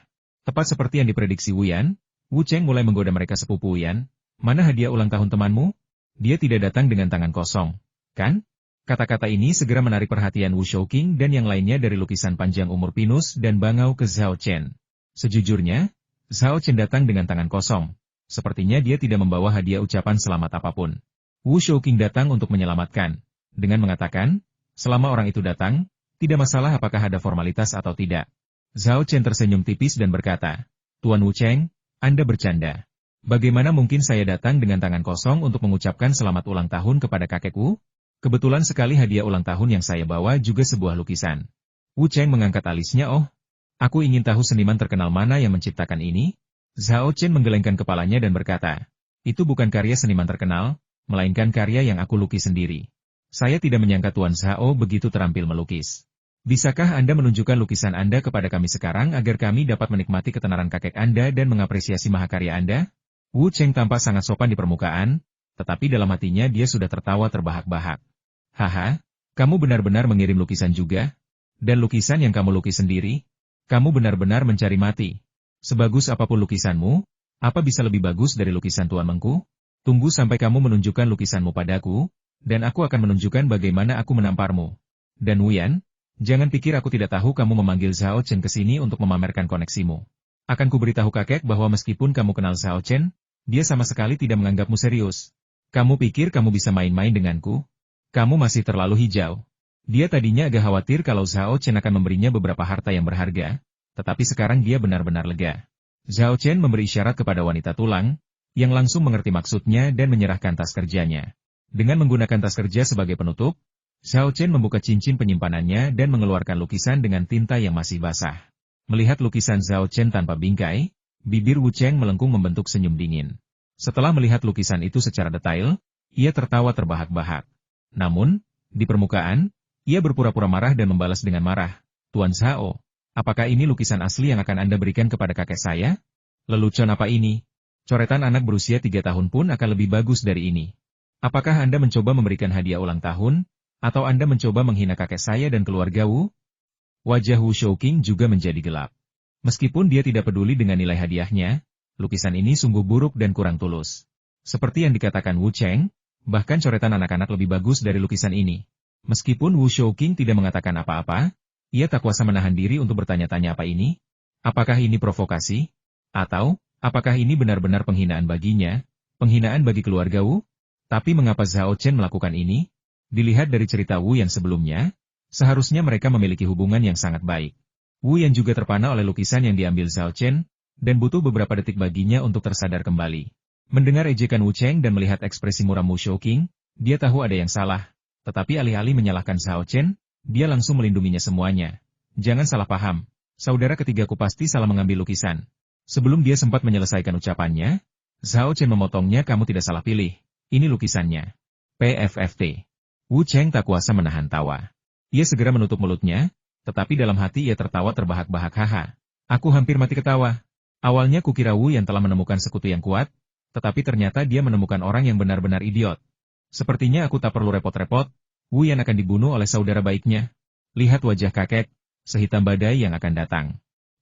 A: Tepat seperti yang diprediksi Wu Yan, Wu Cheng mulai menggoda mereka sepupu Wu Yan. Mana hadiah ulang tahun temanmu? Dia tidak datang dengan tangan kosong, kan? Kata-kata ini segera menarik perhatian Wu Shouqing dan yang lainnya dari lukisan panjang umur pinus dan bangau ke Zhao Chen. Sejujurnya, Zhao Chen datang dengan tangan kosong. Sepertinya dia tidak membawa hadiah ucapan selamat apapun. Wu Shouqing datang untuk menyelamatkan, dengan mengatakan, selama orang itu datang, tidak masalah apakah ada formalitas atau tidak. Zhao Chen tersenyum tipis dan berkata, Tuan Wu Cheng, Anda bercanda. Bagaimana mungkin saya datang dengan tangan kosong untuk mengucapkan selamat ulang tahun kepada kakekku? Kebetulan sekali hadiah ulang tahun yang saya bawa juga sebuah lukisan. Wu Cheng mengangkat alisnya. Oh, aku ingin tahu seniman terkenal mana yang menciptakan ini? Zhao Chen menggelengkan kepalanya dan berkata, itu bukan karya seniman terkenal, melainkan karya yang aku lukis sendiri. Saya tidak menyangka Tuan Zhao begitu terampil melukis. Bisakah Anda menunjukkan lukisan Anda kepada kami sekarang agar kami dapat menikmati ketenaran kakek Anda dan mengapresiasi mahakarya Anda? Wu Cheng tampak sangat sopan di permukaan, tetapi dalam hatinya dia sudah tertawa terbahak-bahak. Haha, kamu benar-benar mengirim lukisan juga? Dan lukisan yang kamu lukis sendiri? Kamu benar-benar mencari mati. Sebagus apapun lukisanmu, apa bisa lebih bagus dari lukisan Tuan Mengku? Tunggu sampai kamu menunjukkan lukisanmu padaku, dan aku akan menunjukkan bagaimana aku menamparmu. Dan Wu Yan, jangan pikir aku tidak tahu kamu memanggil Zhao Chen ke sini untuk memamerkan koneksimu. Akan kuberitahu kakek bahwa meskipun kamu kenal Zhao Chen, dia sama sekali tidak menganggapmu serius. Kamu pikir kamu bisa main-main denganku? Kamu masih terlalu hijau. Dia tadinya agak khawatir kalau Zhao Chen akan memberinya beberapa harta yang berharga, tetapi sekarang dia benar-benar lega. Zhao Chen memberi isyarat kepada wanita tulang, yang langsung mengerti maksudnya dan menyerahkan tas kerjanya. Dengan menggunakan tas kerja sebagai penutup, Zhao Chen membuka cincin penyimpanannya dan mengeluarkan lukisan dengan tinta yang masih basah. Melihat lukisan Zhao Chen tanpa bingkai, bibir Wu Cheng melengkung membentuk senyum dingin. Setelah melihat lukisan itu secara detail, ia tertawa terbahak-bahak. Namun, di permukaan, ia berpura-pura marah dan membalas dengan marah. Tuan Zhao, apakah ini lukisan asli yang akan Anda berikan kepada kakek saya? Lelucon apa ini? Coretan anak berusia 3 tahun pun akan lebih bagus dari ini. Apakah Anda mencoba memberikan hadiah ulang tahun? Atau Anda mencoba menghina kakek saya dan keluarga Wu? Wajah Wu Shouqing juga menjadi gelap. Meskipun dia tidak peduli dengan nilai hadiahnya, lukisan ini sungguh buruk dan kurang tulus. Seperti yang dikatakan Wu Cheng, bahkan coretan anak-anak lebih bagus dari lukisan ini. Meskipun Wu Shouqing tidak mengatakan apa-apa, ia tak kuasa menahan diri untuk bertanya-tanya apa ini? Apakah ini provokasi? Atau, apakah ini benar-benar penghinaan baginya? Penghinaan bagi keluarga Wu? Tapi mengapa Zhao Chen melakukan ini? Dilihat dari cerita Wu yang sebelumnya, seharusnya mereka memiliki hubungan yang sangat baik. Wu yang juga terpana oleh lukisan yang diambil Zhao Chen, dan butuh beberapa detik baginya untuk tersadar kembali. Mendengar ejekan Wu Cheng dan melihat ekspresi muram Wu Shouqing, dia tahu ada yang salah. Tetapi alih-alih menyalahkan Zhao Chen, dia langsung melindunginya semuanya. Jangan salah paham, saudara ketigaku pasti salah mengambil lukisan. Sebelum dia sempat menyelesaikan ucapannya, Zhao Chen memotongnya. Kamu tidak salah pilih, ini lukisannya. PFFT. Wu Cheng tak kuasa menahan tawa. Ia segera menutup mulutnya, tetapi dalam hati ia tertawa terbahak-bahak. Haha. Aku hampir mati ketawa. Awalnya kukira Wu yang telah menemukan sekutu yang kuat, Tetapi ternyata dia menemukan orang yang benar-benar idiot. Sepertinya aku tak perlu repot-repot, Wu Yan akan dibunuh oleh saudara baiknya. Lihat wajah kakek, sehitam badai yang akan datang.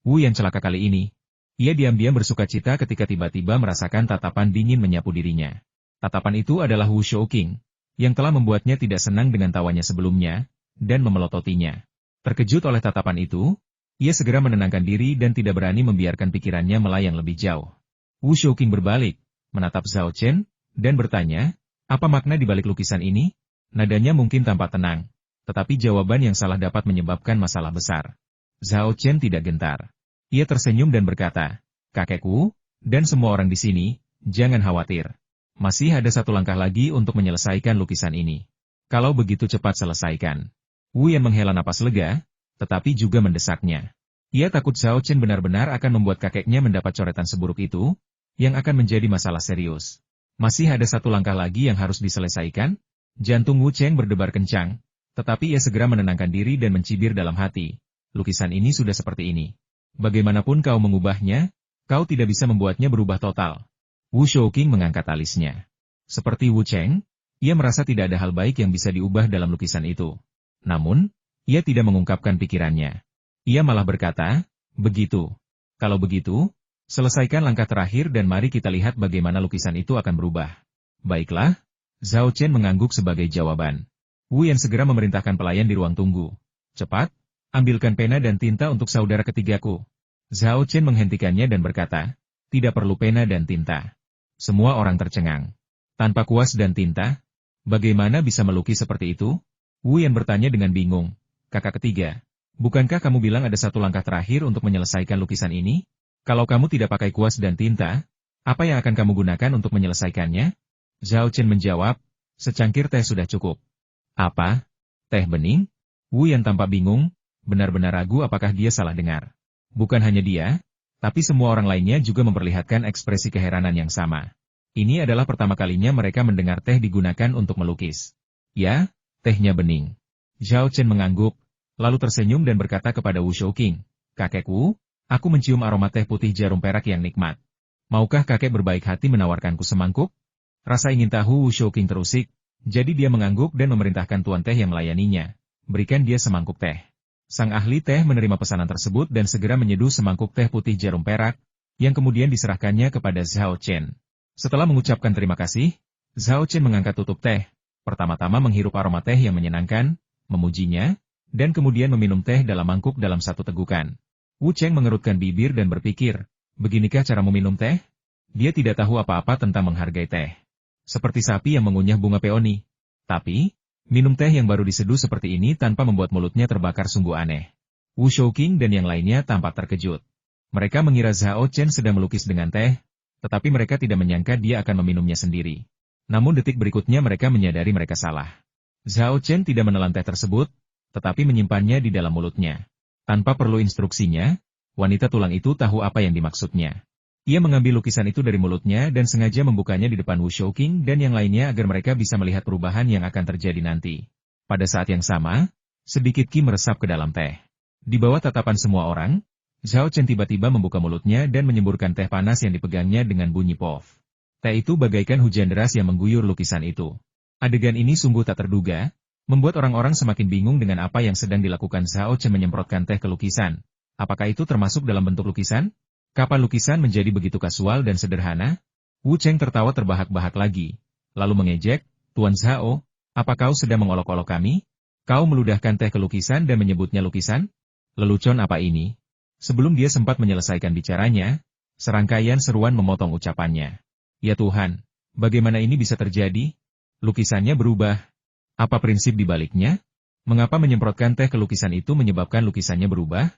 A: Wu Yan celaka kali ini. Ia diam-diam bersukacita ketika tiba-tiba merasakan tatapan dingin menyapu dirinya. Tatapan itu adalah Wu Shouqing, yang telah membuatnya tidak senang dengan tawanya sebelumnya, dan memelototinya. Terkejut oleh tatapan itu, ia segera menenangkan diri dan tidak berani membiarkan pikirannya melayang lebih jauh. Wu Shouqing berbalik, menatap Zhao Chen, dan bertanya, apa makna di balik lukisan ini? Nadanya mungkin tampak tenang, tetapi jawaban yang salah dapat menyebabkan masalah besar. Zhao Chen tidak gentar. Ia tersenyum dan berkata, kakekku, dan semua orang di sini, jangan khawatir. Masih ada satu langkah lagi untuk menyelesaikan lukisan ini. Kalau begitu cepat selesaikan. Wu Yan menghela napas lega, tetapi juga mendesaknya. Ia takut Zhao Chen benar-benar akan membuat kakeknya mendapat coretan seburuk itu, yang akan menjadi masalah serius. Masih ada satu langkah lagi yang harus diselesaikan? Jantung Wu Cheng berdebar kencang, tetapi ia segera menenangkan diri dan mencibir dalam hati. Lukisan ini sudah seperti ini. Bagaimanapun kau mengubahnya, kau tidak bisa membuatnya berubah total. Wu Shouqing mengangkat alisnya. Seperti Wu Cheng, ia merasa tidak ada hal baik yang bisa diubah dalam lukisan itu. Namun, ia tidak mengungkapkan pikirannya. Ia malah berkata, begitu. Kalau begitu, selesaikan langkah terakhir dan mari kita lihat bagaimana lukisan itu akan berubah. Baiklah, Zhao Chen mengangguk sebagai jawaban. Wu Yan segera memerintahkan pelayan di ruang tunggu. Cepat, ambilkan pena dan tinta untuk saudara ketigaku. Zhao Chen menghentikannya dan berkata, tidak perlu pena dan tinta. Semua orang tercengang. Tanpa kuas dan tinta, bagaimana bisa melukis seperti itu? Wu Yan bertanya dengan bingung. Kakak ketiga, bukankah kamu bilang ada satu langkah terakhir untuk menyelesaikan lukisan ini? Kalau kamu tidak pakai kuas dan tinta, apa yang akan kamu gunakan untuk menyelesaikannya? Zhao Chen menjawab, secangkir teh sudah cukup. Apa? Teh bening? Wu Yan tampak bingung, benar-benar ragu apakah dia salah dengar. Bukan hanya dia, tapi semua orang lainnya juga memperlihatkan ekspresi keheranan yang sama. Ini adalah pertama kalinya mereka mendengar teh digunakan untuk melukis. Ya, tehnya bening. Zhao Chen mengangguk, lalu tersenyum dan berkata kepada Wu Shouqing, kakekku, aku mencium aroma teh putih jarum perak yang nikmat. Maukah kakek berbaik hati menawarkanku semangkuk? Rasa ingin tahu Wu Shouqing terusik, jadi dia mengangguk dan memerintahkan tuan teh yang melayaninya. Berikan dia semangkuk teh. Sang ahli teh menerima pesanan tersebut dan segera menyeduh semangkuk teh putih jarum perak, yang kemudian diserahkannya kepada Zhao Chen. Setelah mengucapkan terima kasih, Zhao Chen mengangkat tutup teh, pertama-tama menghirup aroma teh yang menyenangkan, memujinya, dan kemudian meminum teh dalam mangkuk dalam satu tegukan. Wu Cheng mengerutkan bibir dan berpikir, beginikah cara meminum teh? Dia tidak tahu apa-apa tentang menghargai teh. Seperti sapi yang mengunyah bunga peoni. Tapi, minum teh yang baru diseduh seperti ini tanpa membuat mulutnya terbakar sungguh aneh. Wu Shouqing dan yang lainnya tampak terkejut. Mereka mengira Zhao Chen sedang melukis dengan teh, tetapi mereka tidak menyangka dia akan meminumnya sendiri. Namun detik berikutnya mereka menyadari mereka salah. Zhao Chen tidak menelan teh tersebut, tetapi menyimpannya di dalam mulutnya. Tanpa perlu instruksinya, wanita tulang itu tahu apa yang dimaksudnya. Ia mengambil lukisan itu dari mulutnya dan sengaja membukanya di depan Wu Shouqing dan yang lainnya agar mereka bisa melihat perubahan yang akan terjadi nanti. Pada saat yang sama, sedikit qi meresap ke dalam teh. Di bawah tatapan semua orang, Zhao Chen tiba-tiba membuka mulutnya dan menyemburkan teh panas yang dipegangnya dengan bunyi pof. Teh itu bagaikan hujan deras yang mengguyur lukisan itu. Adegan ini sungguh tak terduga, membuat orang-orang semakin bingung dengan apa yang sedang dilakukan Zhao Chen menyemprotkan teh ke lukisan. Apakah itu termasuk dalam bentuk lukisan? Kapan lukisan menjadi begitu kasual dan sederhana? Wu Cheng tertawa terbahak-bahak lagi, lalu mengejek, Tuan Zhao, apa kau sedang mengolok-olok kami? Kau meludahkan teh ke lukisan dan menyebutnya lukisan? Lelucon apa ini? Sebelum dia sempat menyelesaikan bicaranya, serangkaian seruan memotong ucapannya. Ya Tuhan, bagaimana ini bisa terjadi? Lukisannya berubah. Apa prinsip di baliknya? Mengapa menyemprotkan teh ke lukisan itu menyebabkan lukisannya berubah?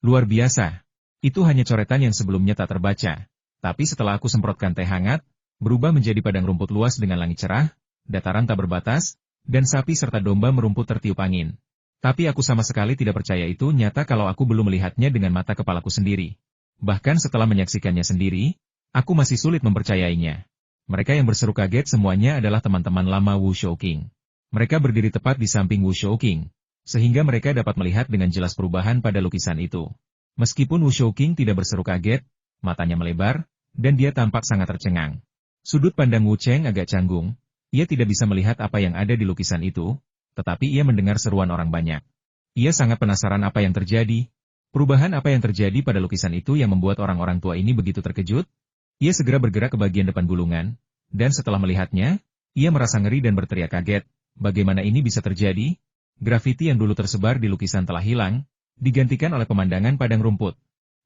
A: Luar biasa. Itu hanya coretan yang sebelumnya tak terbaca. Tapi setelah aku semprotkan teh hangat, berubah menjadi padang rumput luas dengan langit cerah, dataran tak berbatas, dan sapi serta domba merumput tertiup angin. Tapi aku sama sekali tidak percaya itu nyata kalau aku belum melihatnya dengan mata kepalaku sendiri. Bahkan setelah menyaksikannya sendiri, aku masih sulit mempercayainya. Mereka yang berseru kaget semuanya adalah teman-teman lama Wu Shouqing. Mereka berdiri tepat di samping Wu Shouqing, sehingga mereka dapat melihat dengan jelas perubahan pada lukisan itu. Meskipun Wu Shouqing tidak berseru kaget, matanya melebar, dan dia tampak sangat tercengang. Sudut pandang Wu Cheng agak canggung. Ia tidak bisa melihat apa yang ada di lukisan itu, tetapi ia mendengar seruan orang banyak. Ia sangat penasaran apa yang terjadi. Perubahan apa yang terjadi pada lukisan itu yang membuat orang-orang tua ini begitu terkejut? Ia segera bergerak ke bagian depan gulungan, dan setelah melihatnya, ia merasa ngeri dan berteriak kaget. Bagaimana ini bisa terjadi? Grafiti yang dulu tersebar di lukisan telah hilang, digantikan oleh pemandangan padang rumput.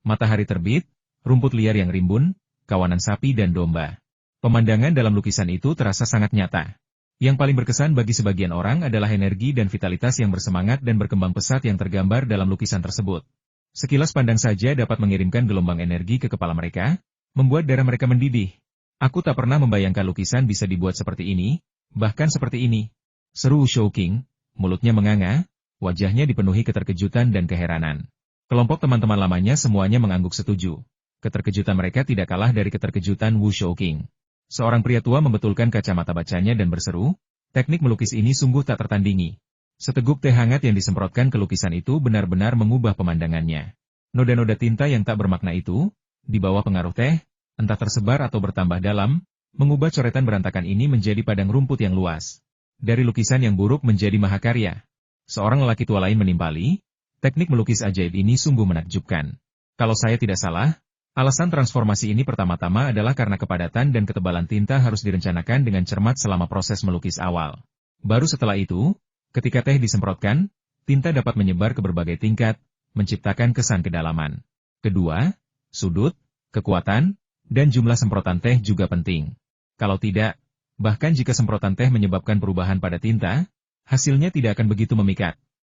A: Matahari terbit, rumput liar yang rimbun, kawanan sapi dan domba. Pemandangan dalam lukisan itu terasa sangat nyata. Yang paling berkesan bagi sebagian orang adalah energi dan vitalitas yang bersemangat dan berkembang pesat yang tergambar dalam lukisan tersebut. Sekilas pandang saja dapat mengirimkan gelombang energi ke kepala mereka, membuat darah mereka mendidih. Aku tak pernah membayangkan lukisan bisa dibuat seperti ini, bahkan seperti ini. Seru Wu Shouqing, mulutnya menganga, wajahnya dipenuhi keterkejutan dan keheranan. Kelompok teman-teman lamanya semuanya mengangguk setuju. Keterkejutan mereka tidak kalah dari keterkejutan Wu Shouqing. Seorang pria tua membetulkan kacamata bacanya dan berseru, teknik melukis ini sungguh tak tertandingi. Seteguk teh hangat yang disemprotkan ke lukisan itu benar-benar mengubah pemandangannya. Noda-noda tinta yang tak bermakna itu, di bawah pengaruh teh, entah tersebar atau bertambah dalam, mengubah coretan berantakan ini menjadi padang rumput yang luas. Dari lukisan yang buruk menjadi mahakarya. Seorang lelaki tua lain menimpali, teknik melukis ajaib ini sungguh menakjubkan. Kalau saya tidak salah, alasan transformasi ini pertama-tama adalah karena kepadatan dan ketebalan tinta harus direncanakan dengan cermat selama proses melukis awal. Baru setelah itu, ketika teh disemprotkan, tinta dapat menyebar ke berbagai tingkat, menciptakan kesan kedalaman. Kedua, sudut, kekuatan, dan jumlah semprotan teh juga penting. Kalau tidak, bahkan jika semprotan teh menyebabkan perubahan pada tinta, hasilnya tidak akan begitu memikat.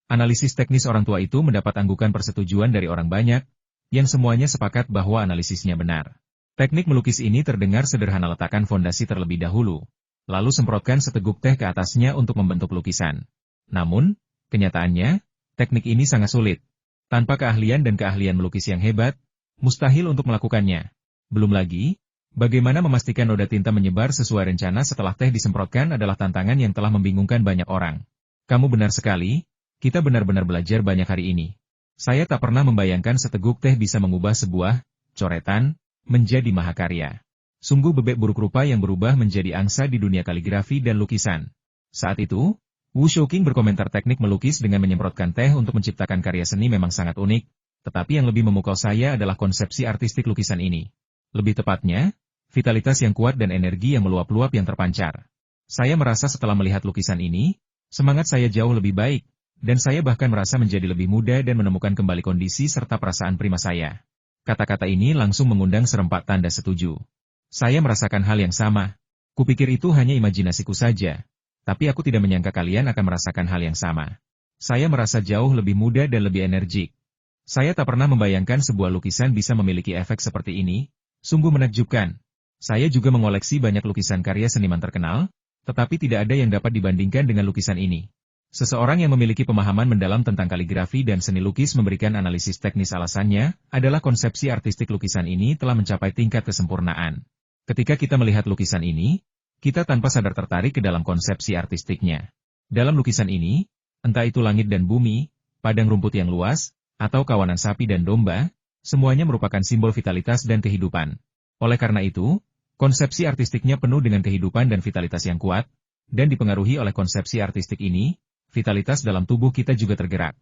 A: Analisis teknis orang tua itu mendapat anggukan persetujuan dari orang banyak, yang semuanya sepakat bahwa analisisnya benar. Teknik melukis ini terdengar sederhana, letakkan fondasi terlebih dahulu, lalu semprotkan seteguk teh ke atasnya untuk membentuk lukisan. Namun, kenyataannya, teknik ini sangat sulit. Tanpa keahlian dan keahlian melukis yang hebat, mustahil untuk melakukannya. Belum lagi, bagaimana memastikan noda tinta menyebar sesuai rencana setelah teh disemprotkan adalah tantangan yang telah membingungkan banyak orang. Kamu benar sekali, kita benar-benar belajar banyak hari ini. Saya tak pernah membayangkan seteguk teh bisa mengubah sebuah coretan menjadi mahakarya. Sungguh bebek buruk rupa yang berubah menjadi angsa di dunia kaligrafi dan lukisan. Saat itu, Wu Shouqing berkomentar teknik melukis dengan menyemprotkan teh untuk menciptakan karya seni memang sangat unik, tetapi yang lebih memukau saya adalah konsepsi artistik lukisan ini. Lebih tepatnya, vitalitas yang kuat dan energi yang meluap-luap yang terpancar. Saya merasa setelah melihat lukisan ini, semangat saya jauh lebih baik, dan saya bahkan merasa menjadi lebih muda dan menemukan kembali kondisi serta perasaan prima saya. Kata-kata ini langsung mengundang serempak tanda setuju. Saya merasakan hal yang sama. Kupikir itu hanya imajinasiku saja. Tapi aku tidak menyangka kalian akan merasakan hal yang sama. Saya merasa jauh lebih muda dan lebih energik. Saya tak pernah membayangkan sebuah lukisan bisa memiliki efek seperti ini. Sungguh menakjubkan. Saya juga mengoleksi banyak lukisan karya seniman terkenal, tetapi tidak ada yang dapat dibandingkan dengan lukisan ini. Seseorang yang memiliki pemahaman mendalam tentang kaligrafi dan seni lukis memberikan analisis teknis. Alasannya adalah konsepsi artistik lukisan ini telah mencapai tingkat kesempurnaan. Ketika kita melihat lukisan ini, kita tanpa sadar tertarik ke dalam konsepsi artistiknya. Dalam lukisan ini, entah itu langit dan bumi, padang rumput yang luas, atau kawanan sapi dan domba, semuanya merupakan simbol vitalitas dan kehidupan. Oleh karena itu, konsepsi artistiknya penuh dengan kehidupan dan vitalitas yang kuat, dan dipengaruhi oleh konsepsi artistik ini, vitalitas dalam tubuh kita juga tergerak.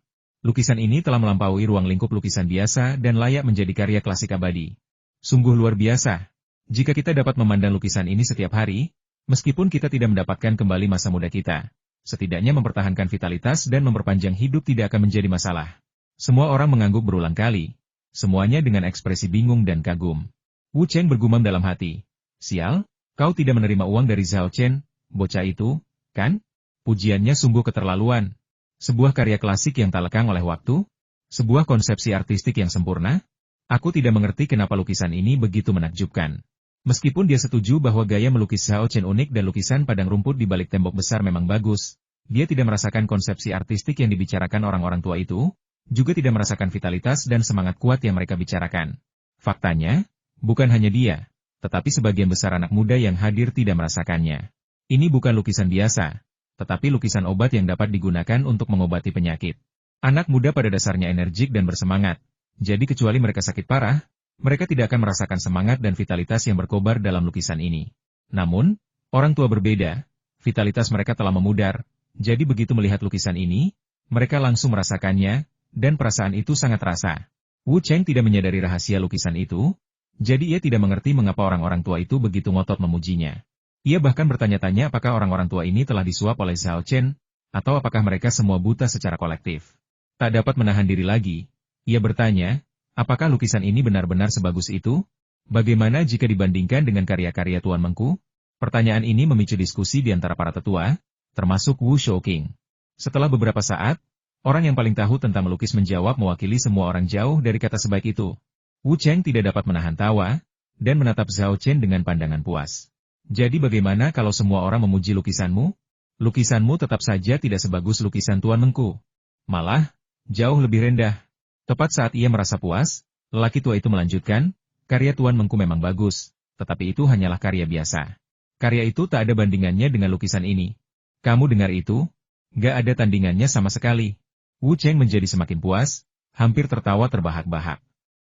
A: Lukisan ini telah melampaui ruang lingkup lukisan biasa dan layak menjadi karya klasik abadi. Sungguh luar biasa. Jika kita dapat memandang lukisan ini setiap hari, meskipun kita tidak mendapatkan kembali masa muda kita, setidaknya mempertahankan vitalitas dan memperpanjang hidup tidak akan menjadi masalah. Semua orang mengangguk berulang kali. Semuanya dengan ekspresi bingung dan kagum. Wu Cheng bergumam dalam hati. Sial, kau tidak menerima uang dari Zhao Chen, bocah itu, kan? Pujiannya sungguh keterlaluan. Sebuah karya klasik yang tak lekang oleh waktu? Sebuah konsepsi artistik yang sempurna? Aku tidak mengerti kenapa lukisan ini begitu menakjubkan. Meskipun dia setuju bahwa gaya melukis Zhao Chen unik dan lukisan padang rumput di balik tembok besar memang bagus, dia tidak merasakan konsepsi artistik yang dibicarakan orang-orang tua itu, juga tidak merasakan vitalitas dan semangat kuat yang mereka bicarakan. Faktanya, bukan hanya dia, tetapi sebagian besar anak muda yang hadir tidak merasakannya. Ini bukan lukisan biasa, tetapi lukisan obat yang dapat digunakan untuk mengobati penyakit. Anak muda pada dasarnya energik dan bersemangat, jadi kecuali mereka sakit parah, mereka tidak akan merasakan semangat dan vitalitas yang berkobar dalam lukisan ini. Namun, orang tua berbeda, vitalitas mereka telah memudar, jadi begitu melihat lukisan ini, mereka langsung merasakannya, dan perasaan itu sangat terasa. Wu Cheng tidak menyadari rahasia lukisan itu, jadi ia tidak mengerti mengapa orang-orang tua itu begitu ngotot memujinya. Ia bahkan bertanya-tanya apakah orang-orang tua ini telah disuap oleh Zhao Chen, atau apakah mereka semua buta secara kolektif. Tak dapat menahan diri lagi, ia bertanya, apakah lukisan ini benar-benar sebagus itu? Bagaimana jika dibandingkan dengan karya-karya Tuan Mengku? Pertanyaan ini memicu diskusi di antara para tetua, termasuk Wu Shouqing. Setelah beberapa saat, orang yang paling tahu tentang melukis menjawab mewakili semua orang jauh dari kata sebaik itu. Wu Cheng tidak dapat menahan tawa, dan menatap Zhao Chen dengan pandangan puas. Jadi bagaimana kalau semua orang memuji lukisanmu? Lukisanmu tetap saja tidak sebagus lukisan Tuan Mengku. Malah, jauh lebih rendah. Tepat saat ia merasa puas, lelaki tua itu melanjutkan, karya Tuan Mengku memang bagus, tetapi itu hanyalah karya biasa. Karya itu tak ada bandingannya dengan lukisan ini. Kamu dengar itu? Gak ada tandingannya sama sekali. Wu Cheng menjadi semakin puas, hampir tertawa terbahak-bahak.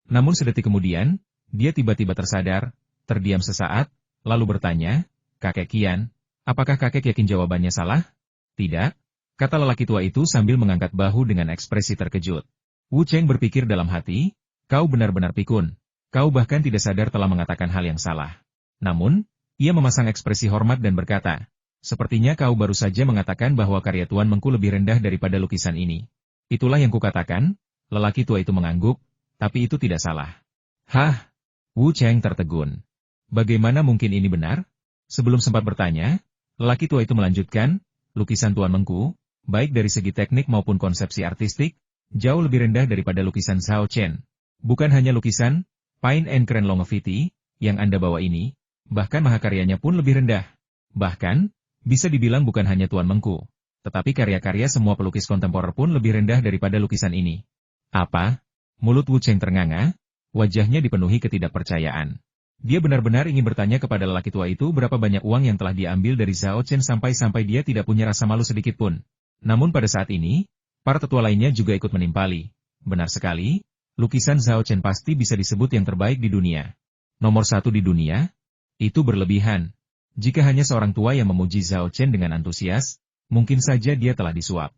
A: Namun sedetik kemudian, dia tiba-tiba tersadar, terdiam sesaat, lalu bertanya, Kakek Qian, apakah kakek yakin jawabannya salah? Tidak, kata lelaki tua itu sambil mengangkat bahu dengan ekspresi terkejut. Wu Cheng berpikir dalam hati, kau benar-benar pikun. Kau bahkan tidak sadar telah mengatakan hal yang salah. Namun, ia memasang ekspresi hormat dan berkata, sepertinya kau baru saja mengatakan bahwa karya Tuan Mengku lebih rendah daripada lukisan ini. Itulah yang kukatakan, lelaki tua itu mengangguk, tapi itu tidak salah. Hah? Wu Cheng tertegun. Bagaimana mungkin ini benar? Sebelum sempat bertanya, lelaki tua itu melanjutkan, lukisan Tuan Mengku, baik dari segi teknik maupun konsepsi artistik, jauh lebih rendah daripada lukisan Zhao Chen. Bukan hanya lukisan, Fine and Grand Longevity, yang Anda bawa ini, bahkan mahakaryanya pun lebih rendah. Bahkan, bisa dibilang bukan hanya Tuan Mengku, tetapi karya-karya semua pelukis kontemporer pun lebih rendah daripada lukisan ini. Apa? Mulut Wu Cheng ternganga, wajahnya dipenuhi ketidakpercayaan. Dia benar-benar ingin bertanya kepada lelaki tua itu berapa banyak uang yang telah diambil dari Zhao Chen sampai-sampai dia tidak punya rasa malu sedikit pun. Namun pada saat ini, para tetua lainnya juga ikut menimpali. Benar sekali, lukisan Zhao Chen pasti bisa disebut yang terbaik di dunia. Nomor 1 di dunia? Itu berlebihan. Jika hanya seorang tua yang memuji Zhao Chen dengan antusias, mungkin saja dia telah disuap.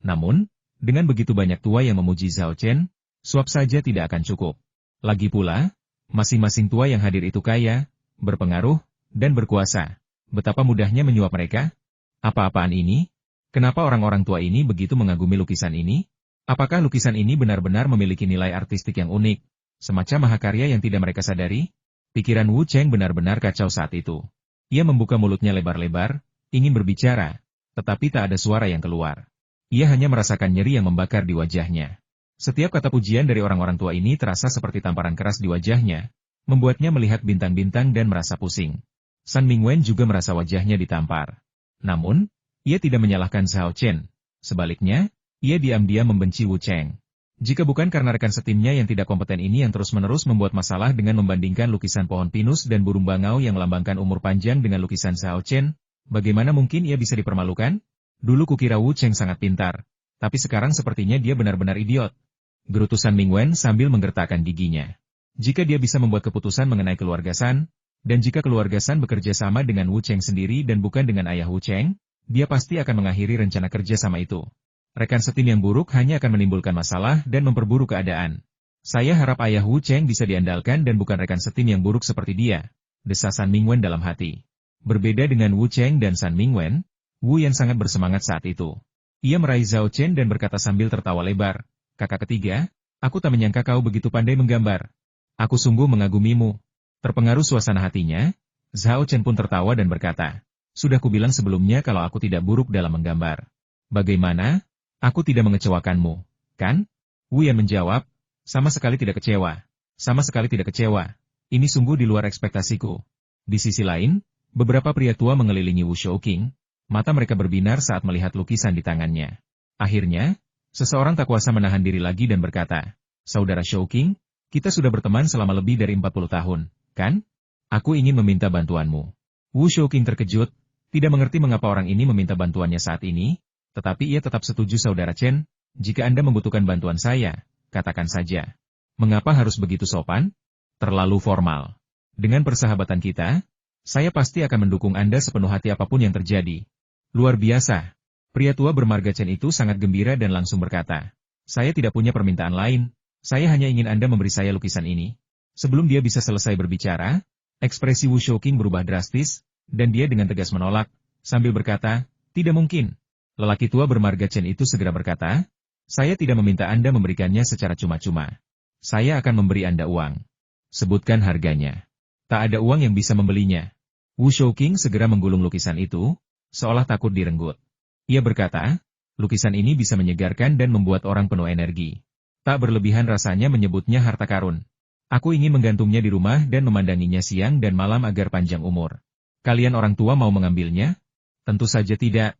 A: Namun, dengan begitu banyak tua yang memuji Zhao Chen, suap saja tidak akan cukup. Lagi pula, masing-masing tua yang hadir itu kaya, berpengaruh, dan berkuasa. Betapa mudahnya menyuap mereka? Apa-apaan ini? Kenapa orang-orang tua ini begitu mengagumi lukisan ini? Apakah lukisan ini benar-benar memiliki nilai artistik yang unik, semacam mahakarya yang tidak mereka sadari? Pikiran Wu Cheng benar-benar kacau saat itu. Ia membuka mulutnya lebar-lebar, ingin berbicara, tetapi tak ada suara yang keluar. Ia hanya merasakan nyeri yang membakar di wajahnya. Setiap kata pujian dari orang-orang tua ini terasa seperti tamparan keras di wajahnya, membuatnya melihat bintang-bintang dan merasa pusing. San Mingwen juga merasa wajahnya ditampar. Namun, ia tidak menyalahkan Zhao Chen. Sebaliknya, ia diam-diam membenci Wu Cheng. Jika bukan karena rekan setimnya yang tidak kompeten ini yang terus-menerus membuat masalah dengan membandingkan lukisan pohon pinus dan burung bangau yang melambangkan umur panjang dengan lukisan Zhao Chen, bagaimana mungkin ia bisa dipermalukan? Dulu kukira Wu Cheng sangat pintar, tapi sekarang sepertinya dia benar-benar idiot. Gerutu San Mingwen sambil menggertakkan giginya. Jika dia bisa membuat keputusan mengenai keluarga San, dan jika keluarga San bekerja sama dengan Wu Cheng sendiri dan bukan dengan ayah Wu Cheng, dia pasti akan mengakhiri rencana kerja sama itu. Rekan setim yang buruk hanya akan menimbulkan masalah dan memperburuk keadaan. Saya harap ayah Wu Cheng bisa diandalkan dan bukan rekan setim yang buruk seperti dia, desa San Mingwen dalam hati. Berbeda dengan Wu Cheng dan San Mingwen, Wu Yan sangat bersemangat saat itu. Ia meraih Zhao Chen dan berkata sambil tertawa lebar, kakak ketiga, aku tak menyangka kau begitu pandai menggambar. Aku sungguh mengagumimu. Terpengaruh suasana hatinya, Zhao Chen pun tertawa dan berkata, sudah kubilang sebelumnya kalau aku tidak buruk dalam menggambar. Bagaimana? Aku tidak mengecewakanmu, kan? Wu Yan menjawab, sama sekali tidak kecewa. Sama sekali tidak kecewa. Ini sungguh di luar ekspektasiku. Di sisi lain, beberapa pria tua mengelilingi Wu Shouqing, mata mereka berbinar saat melihat lukisan di tangannya. Akhirnya, seseorang tak kuasa menahan diri lagi dan berkata, Saudara Shouqing, kita sudah berteman selama lebih dari 40 tahun, kan? Aku ingin meminta bantuanmu. Wu Shouqing terkejut, tidak mengerti mengapa orang ini meminta bantuannya saat ini, tetapi ia tetap setuju Saudara Chen, jika Anda membutuhkan bantuan saya, katakan saja. Mengapa harus begitu sopan? Terlalu formal. Dengan persahabatan kita, Saya pasti akan mendukung Anda sepenuh hati apapun yang terjadi. Luar biasa. Pria tua bermarga Chen itu sangat gembira dan langsung berkata, saya tidak punya permintaan lain, saya hanya ingin Anda memberi saya lukisan ini. Sebelum dia bisa selesai berbicara, ekspresi Wu Shouqing berubah drastis, dan dia dengan tegas menolak, sambil berkata, tidak mungkin. Lelaki tua bermarga Chen itu segera berkata, saya tidak meminta Anda memberikannya secara cuma-cuma. Saya akan memberi Anda uang. Sebutkan harganya. Tak ada uang yang bisa membelinya. Wu Shouqing segera menggulung lukisan itu, seolah takut direnggut. Ia berkata, lukisan ini bisa menyegarkan dan membuat orang penuh energi. Tak berlebihan rasanya menyebutnya harta karun. Aku ingin menggantungnya di rumah dan memandanginya siang dan malam agar panjang umur. Kalian orang tua mau mengambilnya? Tentu saja tidak.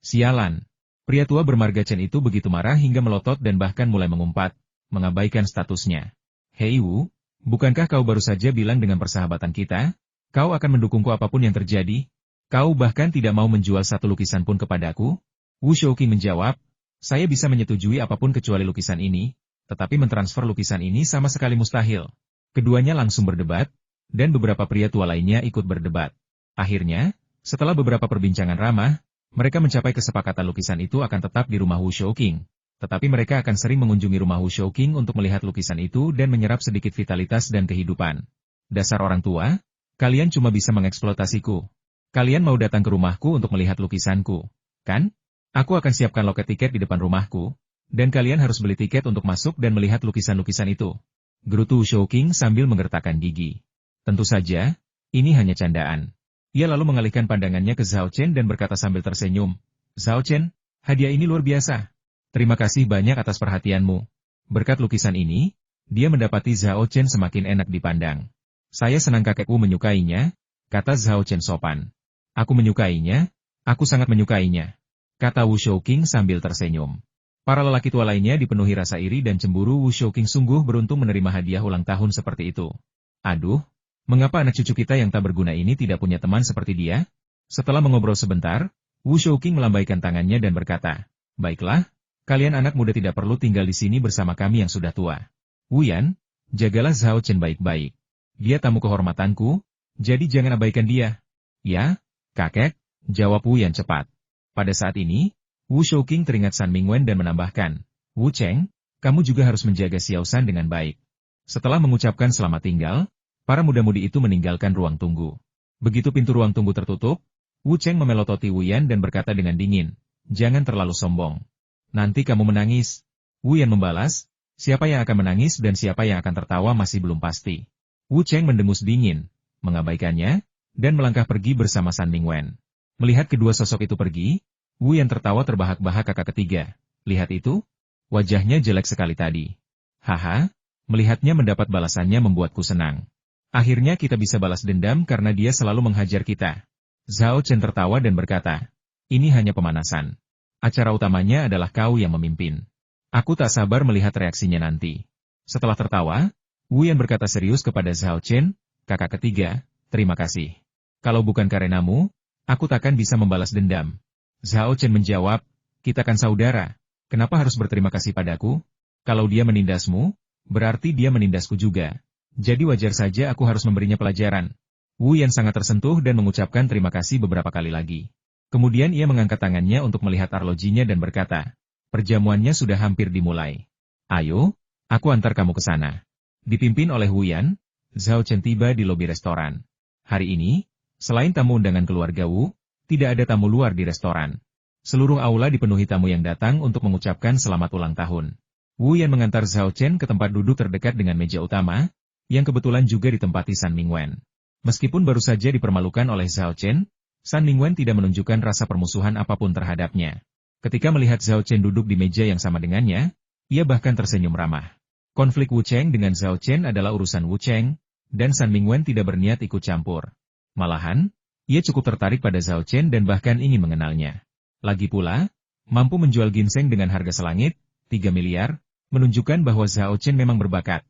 A: Sialan. Pria tua bermarga Chen itu begitu marah hingga melotot dan bahkan mulai mengumpat, mengabaikan statusnya. Hei Wu, bukankah kau baru saja bilang dengan persahabatan kita, kau akan mendukungku apapun yang terjadi? Kau bahkan tidak mau menjual satu lukisan pun kepadaku? Wu Shouqing menjawab, saya bisa menyetujui apapun kecuali lukisan ini, tetapi mentransfer lukisan ini sama sekali mustahil. Keduanya langsung berdebat, dan beberapa pria tua lainnya ikut berdebat. Akhirnya, setelah beberapa perbincangan ramah, mereka mencapai kesepakatan lukisan itu akan tetap di rumah Wu Shouqing. Tetapi mereka akan sering mengunjungi rumah Wu Shouqing untuk melihat lukisan itu dan menyerap sedikit vitalitas dan kehidupan. Dasar orang tua, kalian cuma bisa mengeksploitasiku. Kalian mau datang ke rumahku untuk melihat lukisanku, kan? Aku akan siapkan loket tiket di depan rumahku, dan kalian harus beli tiket untuk masuk dan melihat lukisan-lukisan itu. Gerutu Wu Shouqing sambil menggertakkan gigi. Tentu saja, ini hanya candaan. Ia lalu mengalihkan pandangannya ke Zhao Chen dan berkata sambil tersenyum, Zhao Chen, hadiah ini luar biasa. Terima kasih banyak atas perhatianmu. Berkat lukisan ini, dia mendapati Zhao Chen semakin enak dipandang. Saya senang kakekku menyukainya, kata Zhao Chen sopan. Aku menyukainya, aku sangat menyukainya, kata Wu Shouqing sambil tersenyum. Para lelaki tua lainnya dipenuhi rasa iri dan cemburu. Wu Shouqing sungguh beruntung menerima hadiah ulang tahun seperti itu. Aduh, mengapa anak cucu kita yang tak berguna ini tidak punya teman seperti dia? Setelah mengobrol sebentar, Wu Shouqing melambaikan tangannya dan berkata, baiklah, kalian anak muda tidak perlu tinggal di sini bersama kami yang sudah tua. Wu Yan, jagalah Zhao Chen baik-baik. Dia tamu kehormatanku, jadi jangan abaikan dia. Ya, kakek, jawab Wu Yan cepat. Pada saat ini, Wu Shouqing teringat San Mingwen dan menambahkan, Wu Cheng, kamu juga harus menjaga Xiao San dengan baik. Setelah mengucapkan selamat tinggal, para muda-mudi itu meninggalkan ruang tunggu. Begitu pintu ruang tunggu tertutup, Wu Cheng memelototi Wu Yan dan berkata dengan dingin, jangan terlalu sombong. Nanti kamu menangis. Wu Yan membalas, siapa yang akan menangis dan siapa yang akan tertawa masih belum pasti. Wu Cheng mendengus dingin, mengabaikannya, dan melangkah pergi bersama San Mingwen. Melihat kedua sosok itu pergi, Wu Yan tertawa terbahak-bahak kakak ketiga. Lihat itu, wajahnya jelek sekali tadi. Haha, melihatnya mendapat balasannya membuatku senang. Akhirnya kita bisa balas dendam karena dia selalu menghajar kita. Zhao Chen tertawa dan berkata, ini hanya pemanasan. Acara utamanya adalah kau yang memimpin. Aku tak sabar melihat reaksinya nanti. Setelah tertawa, Wu Yan berkata serius kepada Zhao Chen, kakak ketiga, terima kasih. Kalau bukan karenamu, aku takkan bisa membalas dendam. Zhao Chen menjawab, kita kan saudara, kenapa harus berterima kasih padaku? Kalau dia menindasmu, berarti dia menindasku juga. Jadi wajar saja aku harus memberinya pelajaran. Wu Yan sangat tersentuh dan mengucapkan terima kasih beberapa kali lagi. Kemudian ia mengangkat tangannya untuk melihat arlojinya dan berkata, perjamuannya sudah hampir dimulai. Ayo, aku antar kamu ke sana. Dipimpin oleh Wu Yan, Zhao Chen tiba di lobi restoran. Hari ini, selain tamu undangan keluarga Wu, tidak ada tamu luar di restoran. Seluruh aula dipenuhi tamu yang datang untuk mengucapkan selamat ulang tahun. Wu Yan mengantar Zhao Chen ke tempat duduk terdekat dengan meja utama, yang kebetulan juga ditempati San Mingwen. Meskipun baru saja dipermalukan oleh Zhao Chen, San Mingwen tidak menunjukkan rasa permusuhan apapun terhadapnya. Ketika melihat Zhao Chen duduk di meja yang sama dengannya, ia bahkan tersenyum ramah. Konflik Wu Cheng dengan Zhao Chen adalah urusan Wu Cheng, dan San Mingwen tidak berniat ikut campur. Malahan, ia cukup tertarik pada Zhao Chen dan bahkan ingin mengenalnya. Lagi pula, mampu menjual ginseng dengan harga selangit, 3 miliar, menunjukkan bahwa Zhao Chen memang berbakat.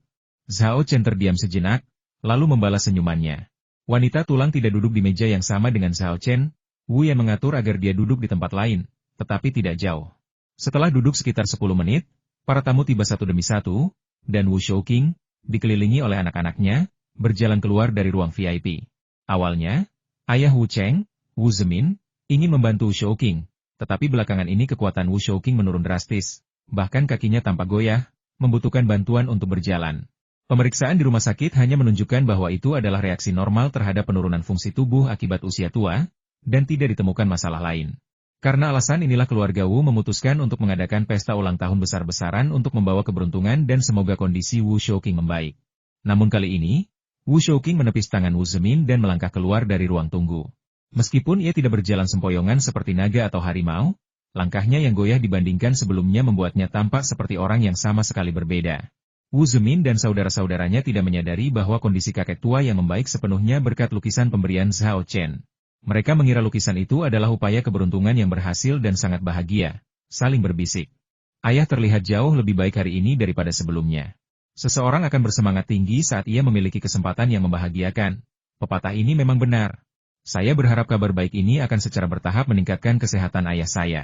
A: Zhao Chen terdiam sejenak, lalu membalas senyumannya. Wanita tulang tidak duduk di meja yang sama dengan Zhao Chen, Wu Yan mengatur agar dia duduk di tempat lain, tetapi tidak jauh. Setelah duduk sekitar 10 menit, para tamu tiba satu demi satu, dan Wu Shouqing, dikelilingi oleh anak-anaknya, berjalan keluar dari ruang VIP. Awalnya, Ayah Wu Cheng, Wu Zemin, ingin membantu Wu Shouqing, tetapi belakangan ini kekuatan Wu Shouqing menurun drastis, bahkan kakinya tampak goyah, membutuhkan bantuan untuk berjalan. Pemeriksaan di rumah sakit hanya menunjukkan bahwa itu adalah reaksi normal terhadap penurunan fungsi tubuh akibat usia tua, dan tidak ditemukan masalah lain. Karena alasan inilah keluarga Wu memutuskan untuk mengadakan pesta ulang tahun besar-besaran untuk membawa keberuntungan dan semoga kondisi Wu Shouqing membaik. Namun kali ini, Wu Shouqing menepis tangan Wu Zemin dan melangkah keluar dari ruang tunggu. Meskipun ia tidak berjalan sempoyongan seperti naga atau harimau, langkahnya yang goyah dibandingkan sebelumnya membuatnya tampak seperti orang yang sama sekali berbeda. Wu Zemin dan saudara-saudaranya tidak menyadari bahwa kondisi kakek tua yang membaik sepenuhnya berkat lukisan pemberian Zhao Chen. Mereka mengira lukisan itu adalah upaya keberuntungan yang berhasil dan sangat bahagia, saling berbisik. Ayah terlihat jauh lebih baik hari ini daripada sebelumnya. Seseorang akan bersemangat tinggi saat ia memiliki kesempatan yang membahagiakan. Pepatah ini memang benar. Saya berharap kabar baik ini akan secara bertahap meningkatkan kesehatan ayah saya.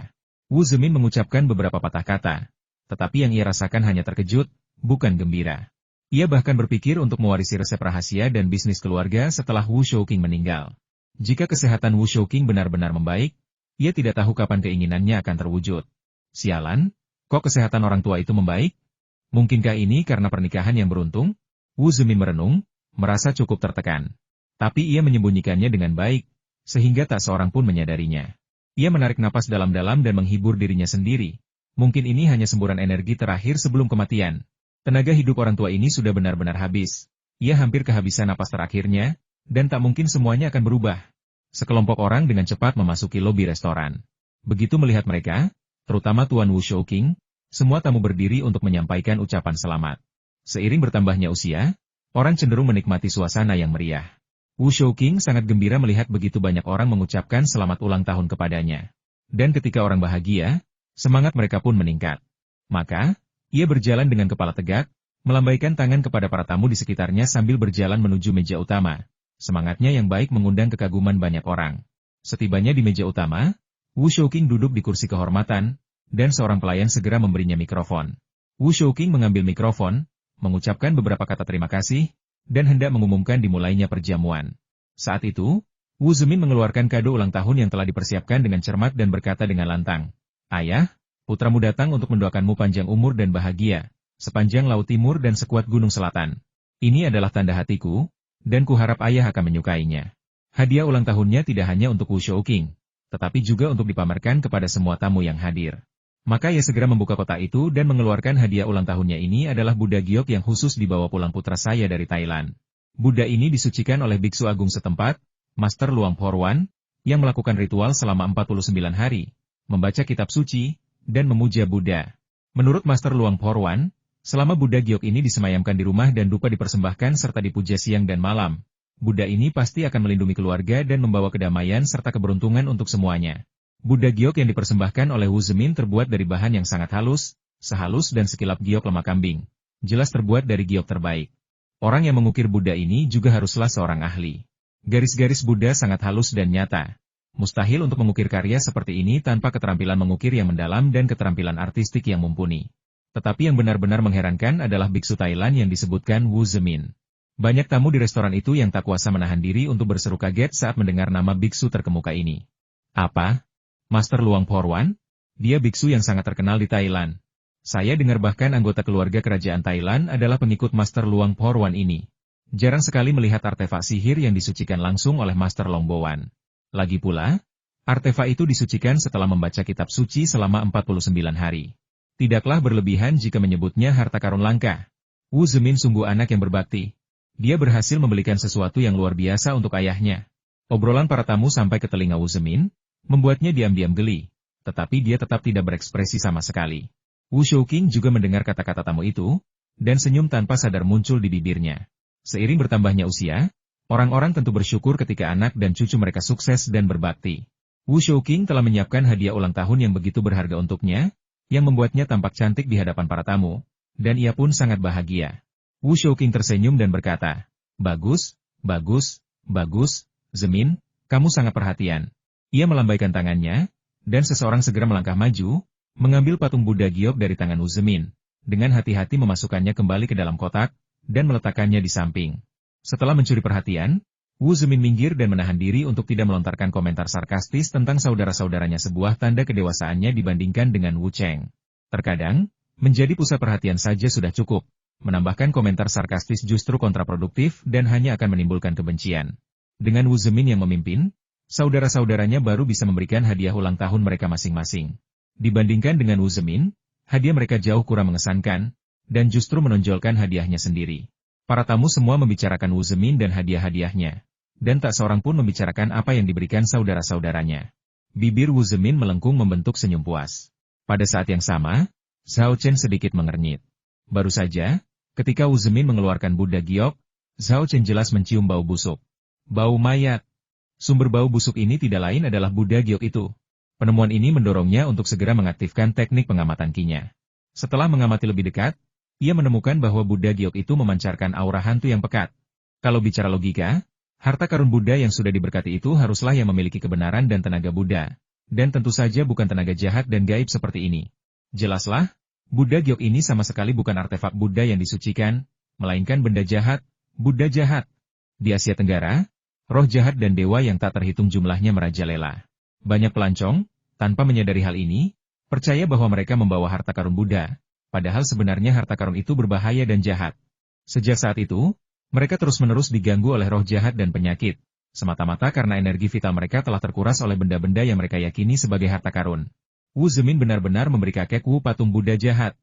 A: Wu Zemin mengucapkan beberapa patah kata, tetapi yang ia rasakan hanya terkejut, bukan gembira. Ia bahkan berpikir untuk mewarisi resep rahasia dan bisnis keluarga setelah Wu Shouqing meninggal. Jika kesehatan Wu Shouqing benar-benar membaik, ia tidak tahu kapan keinginannya akan terwujud. Sialan, kok kesehatan orang tua itu membaik? Mungkinkah ini karena pernikahan yang beruntung? Wu Zemin merenung, merasa cukup tertekan. Tapi ia menyembunyikannya dengan baik, sehingga tak seorang pun menyadarinya. Ia menarik napas dalam-dalam dan menghibur dirinya sendiri. Mungkin ini hanya semburan energi terakhir sebelum kematian. Tenaga hidup orang tua ini sudah benar-benar habis. Ia hampir kehabisan napas terakhirnya, dan tak mungkin semuanya akan berubah. Sekelompok orang dengan cepat memasuki lobi restoran. Begitu melihat mereka, terutama Tuan Wu Shouqing, semua tamu berdiri untuk menyampaikan ucapan selamat. Seiring bertambahnya usia, orang cenderung menikmati suasana yang meriah. Wu Shouqing sangat gembira melihat begitu banyak orang mengucapkan selamat ulang tahun kepadanya. Dan ketika orang bahagia, semangat mereka pun meningkat. Maka, ia berjalan dengan kepala tegak, melambaikan tangan kepada para tamu di sekitarnya sambil berjalan menuju meja utama. Semangatnya yang baik mengundang kekaguman banyak orang. Setibanya di meja utama, Wu Shouqing duduk di kursi kehormatan, dan seorang pelayan segera memberinya mikrofon. Wu Shouqing mengambil mikrofon, mengucapkan beberapa kata terima kasih, dan hendak mengumumkan dimulainya perjamuan. Saat itu, Wu Zemin mengeluarkan kado ulang tahun yang telah dipersiapkan dengan cermat dan berkata dengan lantang, "Ayah, putramu datang untuk mendoakanmu panjang umur dan bahagia, sepanjang laut timur dan sekuat gunung selatan. Ini adalah tanda hatiku, dan kuharap ayah akan menyukainya." Hadiah ulang tahunnya tidak hanya untuk Wu Shouqing, tetapi juga untuk dipamerkan kepada semua tamu yang hadir. Maka ia segera membuka kotak itu dan mengeluarkan hadiah ulang tahunnya. Ini adalah Buddha giok yang khusus dibawa pulang putra saya dari Thailand. Buddha ini disucikan oleh biksu agung setempat, Master Luang Porwan, yang melakukan ritual selama 49 hari, membaca kitab suci, dan memuja Buddha. Menurut Master Luang Porwan, selama Buddha giok ini disemayamkan di rumah dan dupa dipersembahkan serta dipuja siang dan malam, Buddha ini pasti akan melindungi keluarga dan membawa kedamaian serta keberuntungan untuk semuanya. Buddha giok yang dipersembahkan oleh Wu Zemin terbuat dari bahan yang sangat halus, sehalus dan sekilap giok lemak kambing. Jelas terbuat dari giok terbaik. Orang yang mengukir Buddha ini juga haruslah seorang ahli. Garis-garis Buddha sangat halus dan nyata. Mustahil untuk mengukir karya seperti ini tanpa keterampilan mengukir yang mendalam dan keterampilan artistik yang mumpuni. Tetapi yang benar-benar mengherankan adalah biksu Thailand yang disebutkan Wu Zemin. Banyak tamu di restoran itu yang tak kuasa menahan diri untuk berseru kaget saat mendengar nama biksu terkemuka ini. Apa? Master Luang Porwan? Dia biksu yang sangat terkenal di Thailand. Saya dengar bahkan anggota keluarga kerajaan Thailand adalah pengikut Master Luang Porwan ini. Jarang sekali melihat artefak sihir yang disucikan langsung oleh Master Long Bowan. Lagi pula, artefak itu disucikan setelah membaca kitab suci selama 49 hari. Tidaklah berlebihan jika menyebutnya harta karun langka. Wu Zemin sungguh anak yang berbakti. Dia berhasil membelikan sesuatu yang luar biasa untuk ayahnya. Obrolan para tamu sampai ke telinga Wu Zemin, membuatnya diam-diam geli, tetapi dia tetap tidak berekspresi sama sekali. Wu Shouqing juga mendengar kata-kata tamu itu, dan senyum tanpa sadar muncul di bibirnya. Seiring bertambahnya usia, orang-orang tentu bersyukur ketika anak dan cucu mereka sukses dan berbakti. Wu Shouqing telah menyiapkan hadiah ulang tahun yang begitu berharga untuknya, yang membuatnya tampak cantik di hadapan para tamu, dan ia pun sangat bahagia. Wu Shouqing tersenyum dan berkata, "Bagus, bagus, bagus, Zemin, kamu sangat perhatian." Ia melambaikan tangannya, dan seseorang segera melangkah maju, mengambil patung Buddha giok dari tangan Wu Zemin, dengan hati-hati memasukkannya kembali ke dalam kotak, dan meletakkannya di samping. Setelah mencuri perhatian, Wu Zemin minggir dan menahan diri untuk tidak melontarkan komentar sarkastis tentang saudara-saudaranya, sebuah tanda kedewasaannya dibandingkan dengan Wu Cheng. Terkadang, menjadi pusat perhatian saja sudah cukup. Menambahkan komentar sarkastis justru kontraproduktif dan hanya akan menimbulkan kebencian. Dengan Wu Zemin yang memimpin, saudara-saudaranya baru bisa memberikan hadiah ulang tahun mereka masing-masing. Dibandingkan dengan Wu Zemin, hadiah mereka jauh kurang mengesankan, dan justru menonjolkan hadiahnya sendiri. Para tamu semua membicarakan Wu Zemin dan hadiah-hadiahnya, dan tak seorang pun membicarakan apa yang diberikan saudara-saudaranya. Bibir Wu Zemin melengkung membentuk senyum puas. Pada saat yang sama, Zhao Chen sedikit mengernyit. Baru saja, ketika Wu Zemin mengeluarkan Buddha Giok, Zhao Chen jelas mencium bau busuk. Bau mayat. Sumber bau busuk ini tidak lain adalah Buddha Giok itu. Penemuan ini mendorongnya untuk segera mengaktifkan teknik pengamatan Qi-nya. Setelah mengamati lebih dekat, ia menemukan bahwa Buddha Giok itu memancarkan aura hantu yang pekat. Kalau bicara logika, harta karun Buddha yang sudah diberkati itu haruslah yang memiliki kebenaran dan tenaga Buddha. Dan tentu saja bukan tenaga jahat dan gaib seperti ini. Jelaslah, Buddha Giok ini sama sekali bukan artefak Buddha yang disucikan, melainkan benda jahat, Buddha jahat. Di Asia Tenggara, roh jahat dan dewa yang tak terhitung jumlahnya merajalela. Banyak pelancong, tanpa menyadari hal ini, percaya bahwa mereka membawa harta karun Buddha, padahal sebenarnya harta karun itu berbahaya dan jahat. Sejak saat itu, mereka terus-menerus diganggu oleh roh jahat dan penyakit, semata-mata karena energi vital mereka telah terkuras oleh benda-benda yang mereka yakini sebagai harta karun. Wu Zemin benar-benar memberi kakek Wu patung Buddha jahat.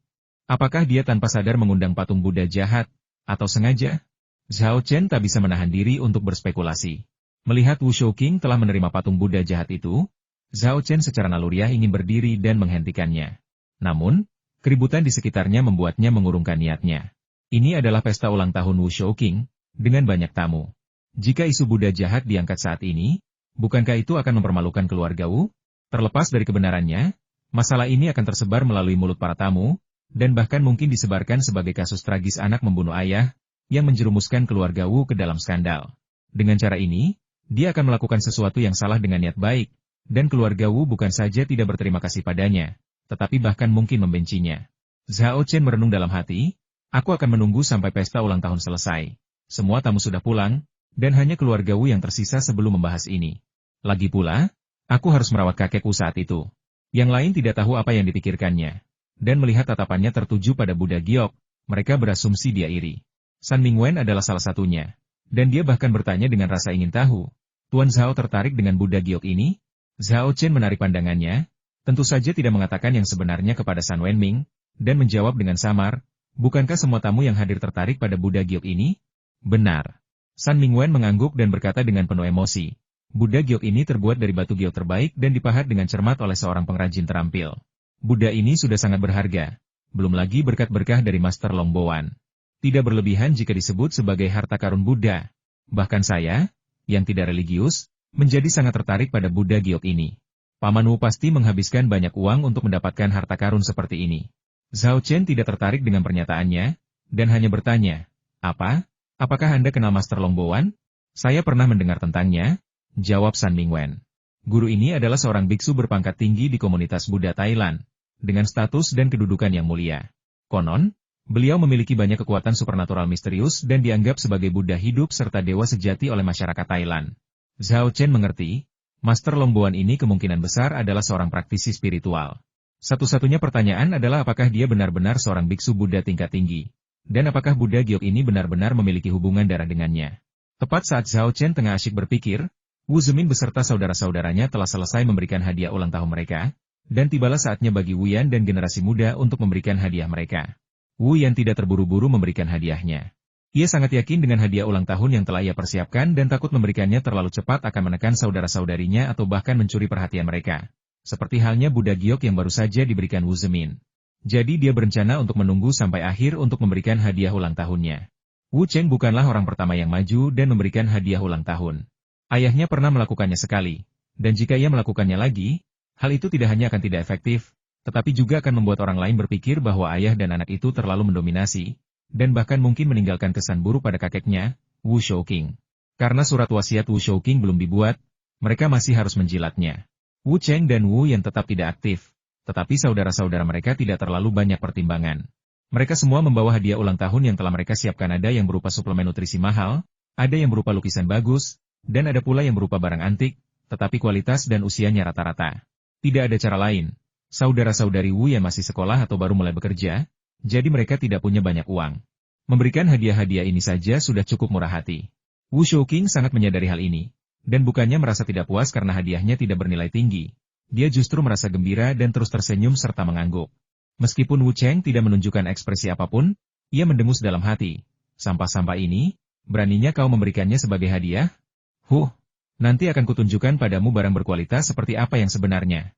A: Apakah dia tanpa sadar mengundang patung Buddha jahat, atau sengaja? Zhao Chen tak bisa menahan diri untuk berspekulasi. Melihat Wu Shouqing telah menerima patung Buddha jahat itu, Zhao Chen secara naluriah ingin berdiri dan menghentikannya. Namun, keributan di sekitarnya membuatnya mengurungkan niatnya. Ini adalah pesta ulang tahun Wu Shouqing, dengan banyak tamu. Jika isu Buddha jahat diangkat saat ini, bukankah itu akan mempermalukan keluarga Wu? Terlepas dari kebenarannya, masalah ini akan tersebar melalui mulut para tamu, dan bahkan mungkin disebarkan sebagai kasus tragis anak membunuh ayah, yang menjerumuskan keluarga Wu ke dalam skandal. Dengan cara ini, dia akan melakukan sesuatu yang salah dengan niat baik, dan keluarga Wu bukan saja tidak berterima kasih padanya, tetapi bahkan mungkin membencinya. Zhao Chen merenung dalam hati, aku akan menunggu sampai pesta ulang tahun selesai. Semua tamu sudah pulang, dan hanya keluarga Wu yang tersisa sebelum membahas ini. Lagi pula, aku harus merawat kakekku saat itu. Yang lain tidak tahu apa yang dipikirkannya. Dan melihat tatapannya tertuju pada Buddha Giok, mereka berasumsi dia iri. San Mingwen adalah salah satunya. Dan dia bahkan bertanya dengan rasa ingin tahu, Tuan Zhao tertarik dengan Buddha Giok ini? Zhao Chen menarik pandangannya, tentu saja tidak mengatakan yang sebenarnya kepada San Wenming, dan menjawab dengan samar, bukankah semua tamu yang hadir tertarik pada Buddha Giok ini? Benar. San Mingwen mengangguk dan berkata dengan penuh emosi, Buddha Giok ini terbuat dari batu giok terbaik dan dipahat dengan cermat oleh seorang pengrajin terampil. Buddha ini sudah sangat berharga, belum lagi berkat-berkah dari Master Longboan. Tidak berlebihan jika disebut sebagai harta karun Buddha. Bahkan saya, yang tidak religius, menjadi sangat tertarik pada Buddha Giok ini. Paman Wu pasti menghabiskan banyak uang untuk mendapatkan harta karun seperti ini. Zhao Chen tidak tertarik dengan pernyataannya, dan hanya bertanya, apa? Apakah Anda kenal Master Longboan? Saya pernah mendengar tentangnya, jawab San Mingwen. Guru ini adalah seorang biksu berpangkat tinggi di komunitas Buddha Thailand, dengan status dan kedudukan yang mulia. Konon, beliau memiliki banyak kekuatan supernatural misterius dan dianggap sebagai Buddha hidup serta dewa sejati oleh masyarakat Thailand. Zhao Chen mengerti, Master Longboan ini kemungkinan besar adalah seorang praktisi spiritual. Satu-satunya pertanyaan adalah apakah dia benar-benar seorang biksu Buddha tingkat tinggi, dan apakah Buddha Giok ini benar-benar memiliki hubungan darah dengannya. Tepat saat Zhao Chen tengah asyik berpikir, Wu Zemin beserta saudara-saudaranya telah selesai memberikan hadiah ulang tahun mereka, dan tibalah saatnya bagi Wu Yan dan generasi muda untuk memberikan hadiah mereka. Wu Yan tidak terburu-buru memberikan hadiahnya. Ia sangat yakin dengan hadiah ulang tahun yang telah ia persiapkan dan takut memberikannya terlalu cepat akan menekan saudara-saudarinya atau bahkan mencuri perhatian mereka. Seperti halnya Buddha Giok yang baru saja diberikan Wu Zemin. Jadi dia berencana untuk menunggu sampai akhir untuk memberikan hadiah ulang tahunnya. Wu Cheng bukanlah orang pertama yang maju dan memberikan hadiah ulang tahun. Ayahnya pernah melakukannya sekali, dan jika ia melakukannya lagi, hal itu tidak hanya akan tidak efektif, tetapi juga akan membuat orang lain berpikir bahwa ayah dan anak itu terlalu mendominasi, dan bahkan mungkin meninggalkan kesan buruk pada kakeknya, Wu Shouqing. Karena surat wasiat Wu Shouqing belum dibuat, mereka masih harus menjilatnya. Wu Cheng dan Wu yang tetap tidak aktif, tetapi saudara-saudara mereka tidak terlalu banyak pertimbangan. Mereka semua membawa hadiah ulang tahun yang telah mereka siapkan, ada yang berupa suplemen nutrisi mahal, ada yang berupa lukisan bagus, Dan ada pula yang berupa barang antik, tetapi kualitas dan usianya rata-rata. Tidak ada cara lain. Saudara-saudari Wu yang masih sekolah atau baru mulai bekerja, jadi mereka tidak punya banyak uang. Memberikan hadiah-hadiah ini saja sudah cukup murah hati. Wu Shouqing sangat menyadari hal ini. Dan bukannya merasa tidak puas karena hadiahnya tidak bernilai tinggi. Dia justru merasa gembira dan terus tersenyum serta mengangguk. Meskipun Wu Cheng tidak menunjukkan ekspresi apapun, ia mendengus dalam hati. Sampah-sampah ini, beraninya kau memberikannya sebagai hadiah? Nanti akan kutunjukkan padamu barang berkualitas seperti apa yang sebenarnya.